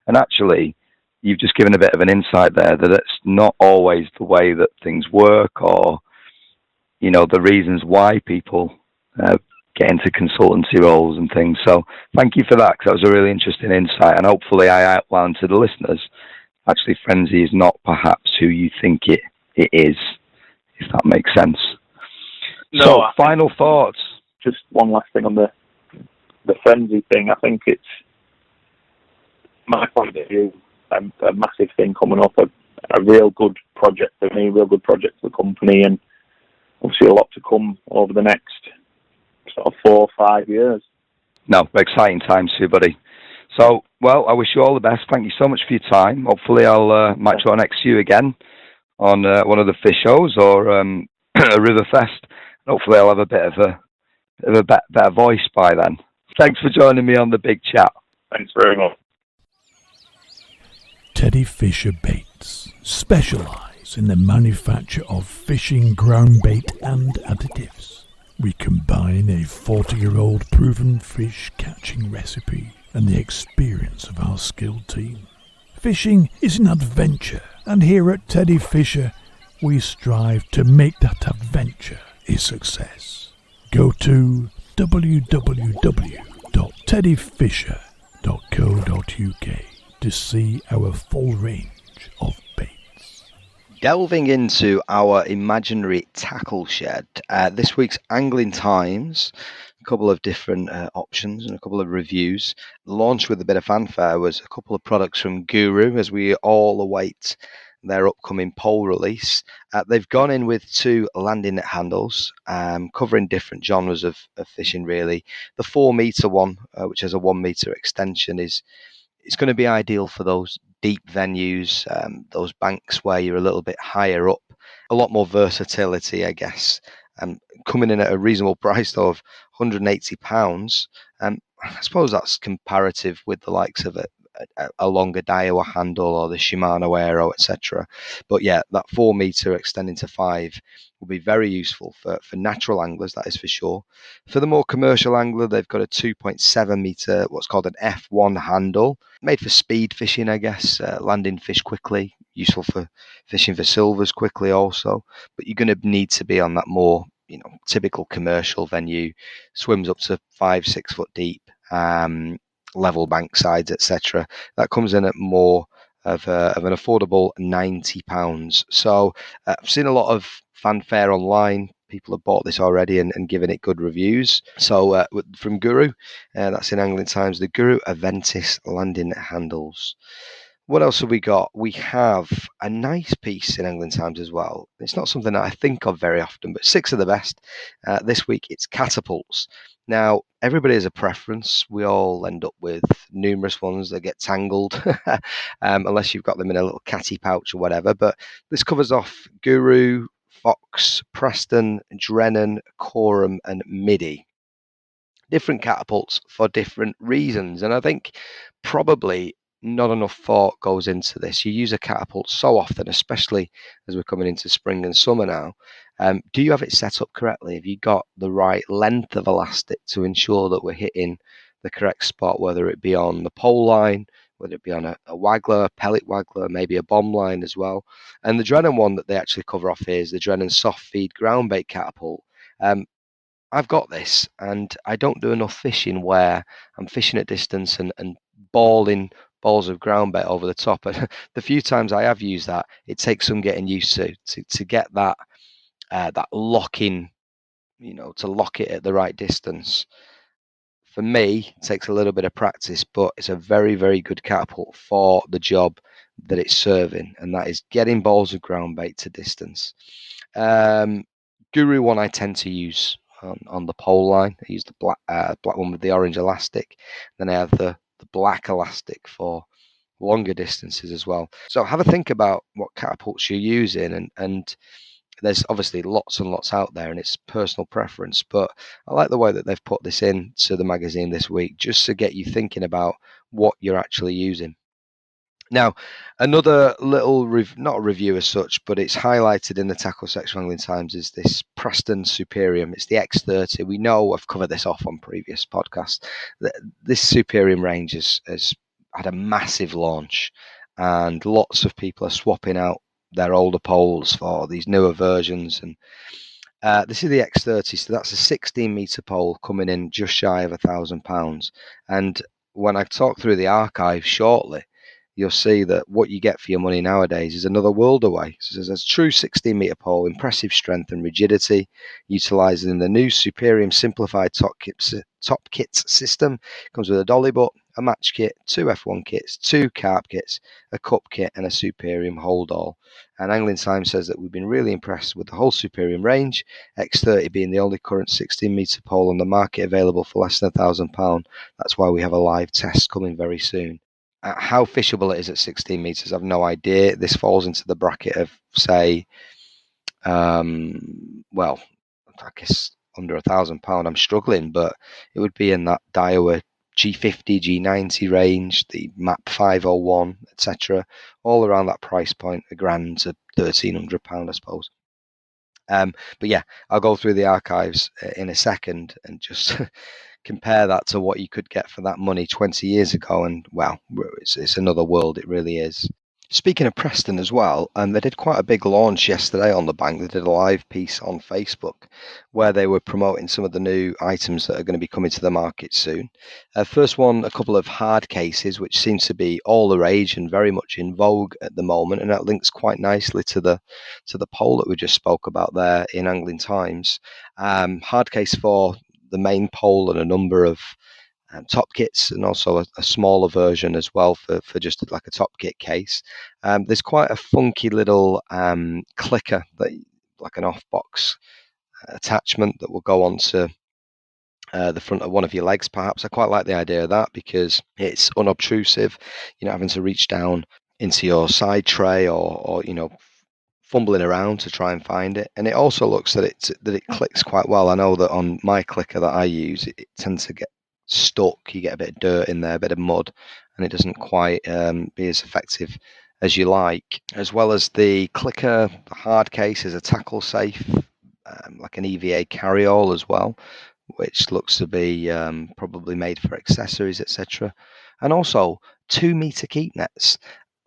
And actually, you've just given a bit of an insight there that it's not always the way that things work or, the reasons why people get into consultancy roles and things. So thank you for that, because that was a really interesting insight. And hopefully I outlined to the listeners, actually Frenzee is not perhaps who you think it is, if that makes sense. No, so final thoughts. Just one last thing on the Frenzee thing. I think it's my point of view, a massive thing coming up, a real good project for me, real good project for the company, and obviously a lot to come over the next sort of 4 or 5 years. No, exciting times for you, buddy. So, well, I wish you all the best. Thank you so much for your time. Hopefully I'll match on next to you again on one of the fish shows or a Riverfest. Hopefully I'll have a bit of a better voice by then. Thanks for joining me on the big chat. Thanks very much. Teddy Fisher Baits specialise in the manufacture of fishing ground bait and additives. We combine a 40-year-old proven fish catching recipe and the experience of our skilled team. Fishing is an adventure, and here at Teddy Fisher, we strive to make that adventure a success. Go to www.teddyfisher.co.uk to see our full range of baits. Delving into our imaginary tackle shed, this week's Angling Times, a couple of different options and a couple of reviews. Launched with a bit of fanfare was a couple of products from Guru as we all await their upcoming pole release. They've gone in with 2 landing net handles, covering different genres of fishing really. The 4 metre one, which has a 1 metre extension, it's going to be ideal for those deep venues, those banks where you're a little bit higher up. A lot more versatility, I guess, coming in at a reasonable price though of £180. I suppose that's comparative with the likes of a longer Daiwa handle or the Shimano Aero, etc. But yeah, that 4 meter extending to 5 will be very useful for natural anglers, that is for sure. For the more commercial angler, they've got a 2.7 meter, what's called an F1 handle, made for speed fishing, I guess, landing fish quickly, useful for fishing for silvers quickly also. But you're going to need to be on that more, typical commercial venue, swims up to 5-6 foot deep, level bank sides, etc. That comes in at more of an affordable £90. So I've seen a lot of fanfare online. People have bought this already and given it good reviews. So from Guru, that's in Angling Times, the Guru Aventis landing handles. What else have we got? We have a nice piece in Angling Times as well. It's not something that I think of very often, but 6 of the best. This week it's Catapults. Now, everybody has a preference. We all end up with numerous ones that get tangled, unless you've got them in a little catty pouch or whatever. But this covers off Guru, Fox, Preston, Drennan, Coram, and Midi. Different catapults for different reasons. And I think probably not enough thought goes into this. You use a catapult so often, especially as we're coming into spring and summer now. Do you have it set up correctly? Have you got the right length of elastic to ensure that we're hitting the correct spot, whether it be on the pole line, whether it be on a waggler, a pellet waggler, maybe a bomb line as well? And the Drennan one that they actually cover off here is the Drennan soft feed ground bait catapult. I've got this, and I don't do enough fishing where I'm fishing at distance and balling balls of ground bait over the top. And the few times I have used that, it takes some getting used to get that lock in, to lock it at the right distance. For me, it takes a little bit of practice, but it's a very, very good catapult for the job that it's serving, and that is getting balls of ground bait to distance. Guru one I tend to use on the pole line. I use the black one with the orange elastic. Then I have the black elastic for longer distances as well. So have a think about what catapults you're using, and there's obviously lots and lots out there, and it's personal preference. But I like the way that they've put this into the magazine this week, just to get you thinking about what you're actually using. Now, another little, not a review as such, but it's highlighted in the tackle section of Angling Times, is this Preston Superium. It's the X30. We know I've covered this off on previous podcasts. This Superium range has had a massive launch, and lots of people are swapping out their older poles for these newer versions. And this is the X30, so that's a 16 meter pole coming in just shy of £1,000. And when I talk through the archive shortly, you'll see that what you get for your money nowadays is another world away. So there's a true 16 meter pole, impressive strength and rigidity, utilising the new Superium simplified top kits system. It comes with a dolly butt, a match kit, 2 F1 kits, 2 carp kits, a cup kit, and a Superium hold all. And Angling Times says that we've been really impressed with the whole Superium range, X30 being the only current 16 meter pole on the market available for less than £1,000. That's why we have a live test coming very soon. How fishable it is at 16 meters, I've no idea. This falls into the bracket of, say, well, I guess under £1,000. I'm struggling, but it would be in that Daiwa G50, G90 range, the MAP 501, etc. All around that price point, £1,000 to £1,300, I suppose. But yeah, I'll go through the archives in a second and just compare that to what you could get for that money 20 years ago. And well, it's another world. It really is. Speaking of Preston as well, they did quite a big launch yesterday on the bank. They did a live piece on Facebook where they were promoting some of the new items that are going to be coming to the market soon. First one, a couple of hard cases, which seems to be all the rage and very much in vogue at the moment, and that links quite nicely to the poll that we just spoke about there in Angling Times. Hard case for the main pole and a number of top kits, and also a smaller version as well for just like a top kit case. There's quite a funky little clicker, that like an off-box attachment that will go onto the front of one of your legs, perhaps. I quite like the idea of that because it's unobtrusive. You're not having to reach down into your side tray or fumbling around to try and find it. And it also looks that it clicks quite well. I know that on my clicker that I use, it tends to get stuck. You get a bit of dirt in there, a bit of mud, and it doesn't quite be as effective as you like. As well as the clicker, the hard case is a tackle safe, like an EVA carry-all as well, which looks to be probably made for accessories, etc. And also 2-meter keep nets.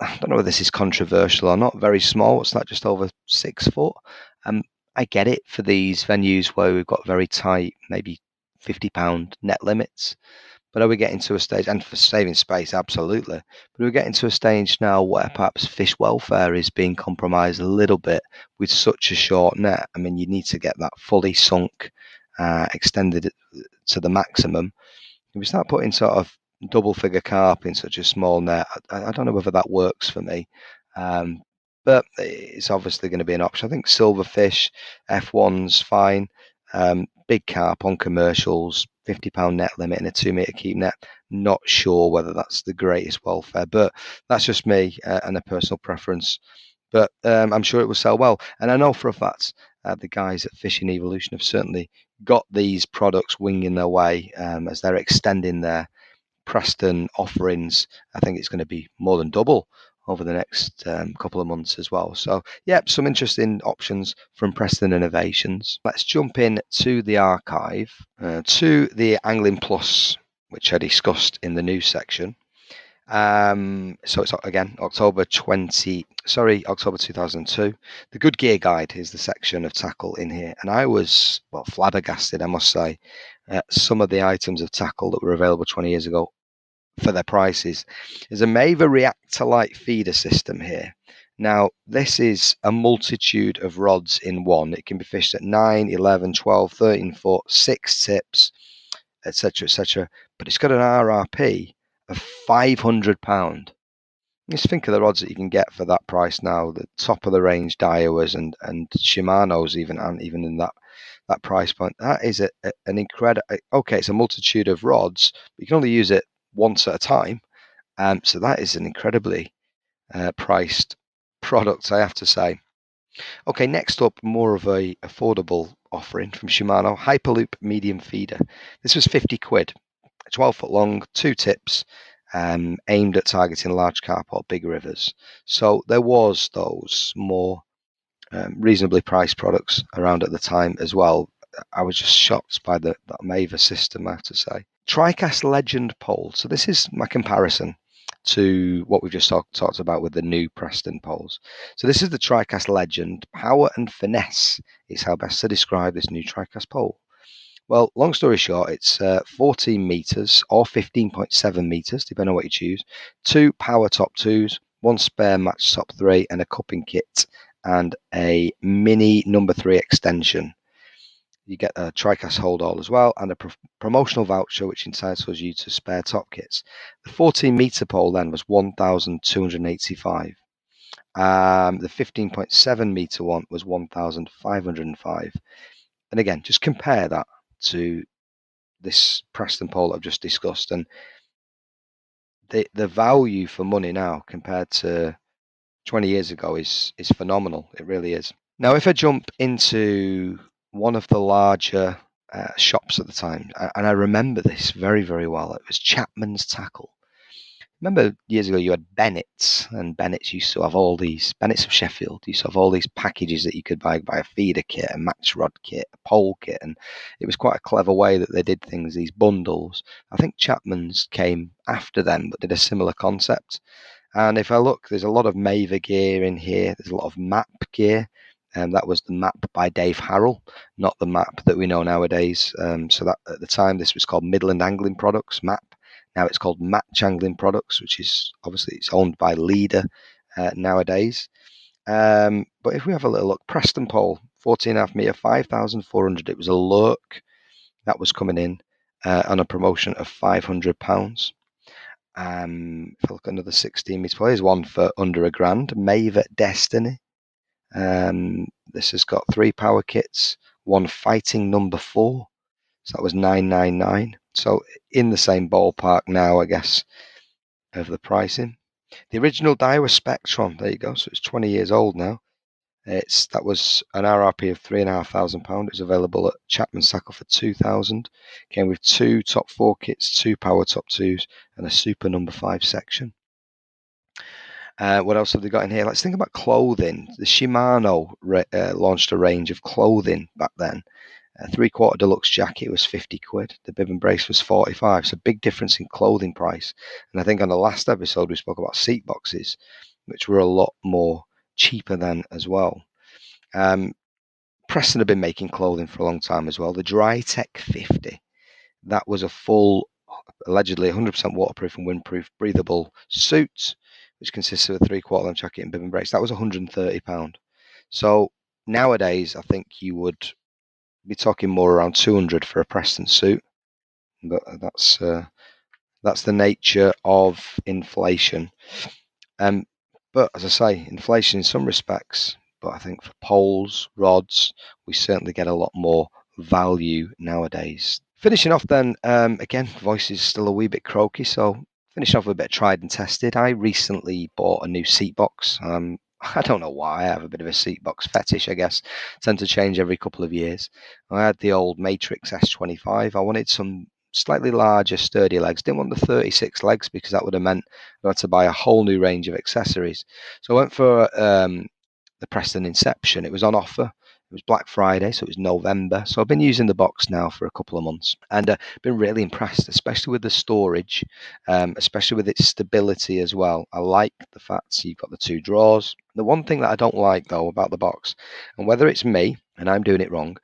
I don't know whether this is controversial or not. Very small. It's not just over 6 foot. I get it for these venues where we've got very tight, maybe £50 net limits. But are we getting to a stage, and for saving space, absolutely, but we're getting to a stage now where perhaps fish welfare is being compromised a little bit with such a short net? I mean, you need to get that fully sunk, extended to the maximum. If we start putting sort of double figure carp in such a small net, I don't know whether that works for me. But it's obviously going to be an option. I think silverfish, F1's fine. Big carp on commercials, £50 net limit and a 2-meter keep net. Not sure whether that's the greatest welfare, but that's just me and a personal preference. But I'm sure it will sell well. And I know for a fact the guys at Fishing Evolution have certainly got these products winging their way as they're extending their Preston offerings. I think it's going to be more than double over the next couple of months as well. So, yeah, some interesting options from Preston Innovations. Let's jump in to the archive, to the Angling Plus, which I discussed in the news section. So it's again October 2002. The Good Gear Guide is the section of tackle in here, and I was flabbergasted, I must say, at some of the items of tackle that were available 20 years ago for their prices. There's a Maver reactor light feeder system here. Now, this is a multitude of rods in one. It can be fished at 9, 11, 12, 13 foot, 6 tips, etc., etc. But it's got an RRP of £500. Just think of the rods that you can get for that price now. The top of the range Daiwas and Shimano's even in that price point. That is an incredible. Okay, it's a multitude of rods, but you can only use it once at a time. So that is an incredibly priced product, I have to say. Okay, next up, more of a affordable offering from Shimano, Hyperloop medium feeder. This was 50 quid, 12 foot long, 2 tips, aimed at targeting large carp or big rivers. So there was those more reasonably priced products around at the time as well. I was just shocked by that Maver system, I have to say. TriCast Legend pole. So this is my comparison to what we've just talked about with the new Preston poles. So this is the TriCast Legend. Power and finesse is how best to describe this new TriCast pole. Well, long story short, it's 14 meters or 15.7 meters, depending on what you choose. 2 power top 2s, 1 spare match top 3, and a cupping kit and a mini number 3 extension. You get a TriCast hold all as well, and a promotional voucher which entitles you to spare top kits. The 14-meter pole then was £1,285. The 15.7 meter one was £1,505. And again, just compare that to this Preston pole I've just discussed, and the value for money now compared to 20 years ago is phenomenal. It really is. Now, if I jump into one of the larger shops at the time, and I remember this very, very well, it was Chapman's Tackle. Remember years ago you had Bennett's, and Bennett's used to have all these, Bennett's of Sheffield used to have all these packages that you could buy a feeder kit, a match rod kit, a pole kit, and it was quite a clever way that they did things, these bundles. I think Chapman's came after them but did a similar concept. And if I look, there's a lot of Maver gear in here, there's a lot of map gear. That was the map by Dave Harrell, not the map that we know nowadays. So that at the time this was called Midland Angling Products, MAP. Now it's called Match Angling Products, which is obviously it's owned by Leader nowadays. But if we have a little look, Preston pole, 14.5 meter, 5,400. It was a lurk that was coming in on a promotion of £500. If I look at another 16 meter pole, here's one for under £1,000. Maver Destiny. This has got 3 power kits, 1 fighting number 4. So that was $999. So in the same ballpark now, I guess, of the pricing. The original Daiwa Spectron, there you go. So it's 20 years old now. That was an RRP of £3,500. It was available at Chapman's Tackle for £2,000. Came with 2 top 4 kits, 2 power top 2s, and a super number 5 section. What else have they got in here? Let's think about clothing. The Shimano launched a range of clothing back then. A 3/4 deluxe jacket was £50. The bib and brace was £45. So big difference in clothing price. And I think on the last episode we spoke about seat boxes, which were a lot more cheaper then as well. Preston have been making clothing for a long time as well. The Dry Tech 50, that was a full, allegedly 100% waterproof and windproof breathable suit, which consists of a 3/4 length jacket and bib and brace. That was £130. So nowadays, I think you would be talking more around 200 for a Preston suit, but that's the nature of inflation. But as I say, inflation in some respects, but I think for poles, rods, we certainly get a lot more value nowadays. Finishing off then, again, voice is still a wee bit croaky, so finishing off with a bit of tried and tested. I recently bought a new seat box. I don't know why. I have a bit of a seat box fetish, I guess. Tend to change every couple of years. I had the old Matrix S25. I wanted some slightly larger, sturdy legs. Didn't want the 36 legs because that would have meant I had to buy a whole new range of accessories. So I went for the Preston Inception. It was on offer. It was Black Friday, so it was November. So I've been using the box now for a couple of months and been really impressed, especially with the storage, especially with its stability as well. I like the fact you've got the 2 drawers. The one thing that I don't like, though, about the box, and whether it's me and I'm doing it wrong,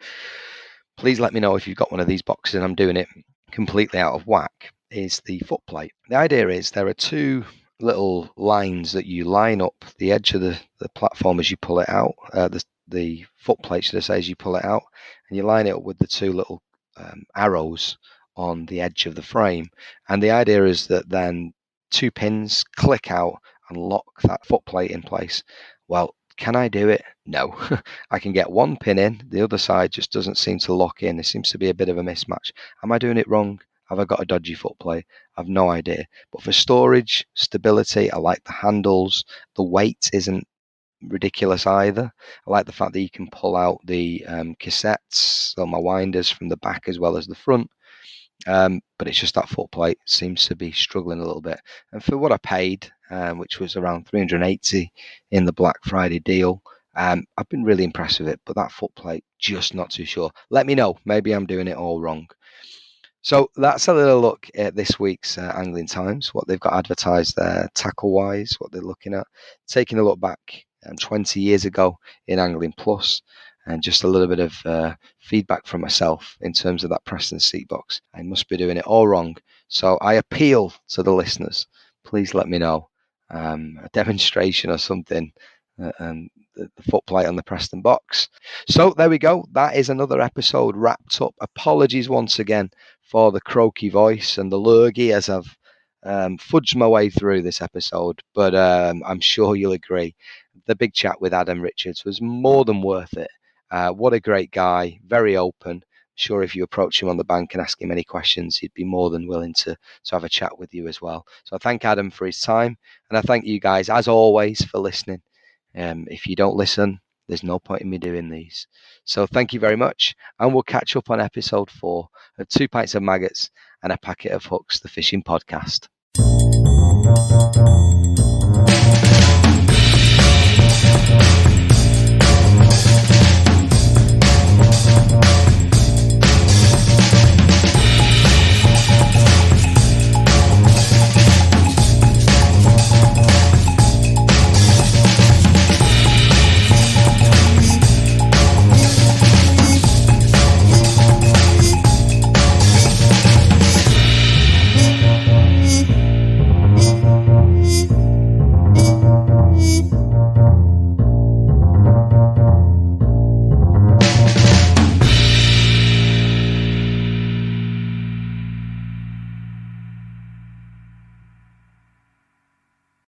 please let me know if you've got one of these boxes and I'm doing it completely out of whack, is the foot plate. The idea is there are 2 little lines that you line up the edge of the platform as you pull it out, the foot plate, should I say, as you pull it out, and you line it up with the 2 little arrows on the edge of the frame. And the idea is that then 2 pins click out and lock that foot plate in place. Well, can I do it? No. I can get 1 pin in, the other side just doesn't seem to lock in. There seems to be a bit of a mismatch. Am I doing it wrong? Have I got a dodgy foot plate? I've no idea. But for storage, stability, I like the handles. The weight isn't ridiculous either. I like the fact that you can pull out the cassettes, so my winders, from the back as well as the front. But it's just that foot plate seems to be struggling a little bit. And for what I paid, which was around $380 in the Black Friday deal, I've been really impressed with it. But that foot plate, just not too sure. Let me know. Maybe I'm doing it all wrong. So that's a little look at this week's Angling Times, what they've got advertised there, tackle-wise, what they're looking at. Taking a look back 20 years ago in Angling Plus, and just a little bit of feedback from myself in terms of that Preston seat box. I must be doing it all wrong. So I appeal to the listeners. Please let me know. A demonstration or something, and the foot plate on the Preston box. So there we go. That is another episode wrapped up. Apologies once again for the croaky voice and the lurgy as I've fudged my way through this episode, but I'm sure you'll agree. The big chat with Adam Richards was more than worth it. What a great guy, very open. Sure, if you approach him on the bank and ask him any questions, he'd be more than willing to have a chat with you as well. So I thank Adam for his time, and I thank you guys, as always, for listening. If you don't listen, there's no point in me doing these. So thank you very much, and we'll catch up on episode 4 of 2 Pints of Maggots and a Packet of Hooks, the fishing podcast.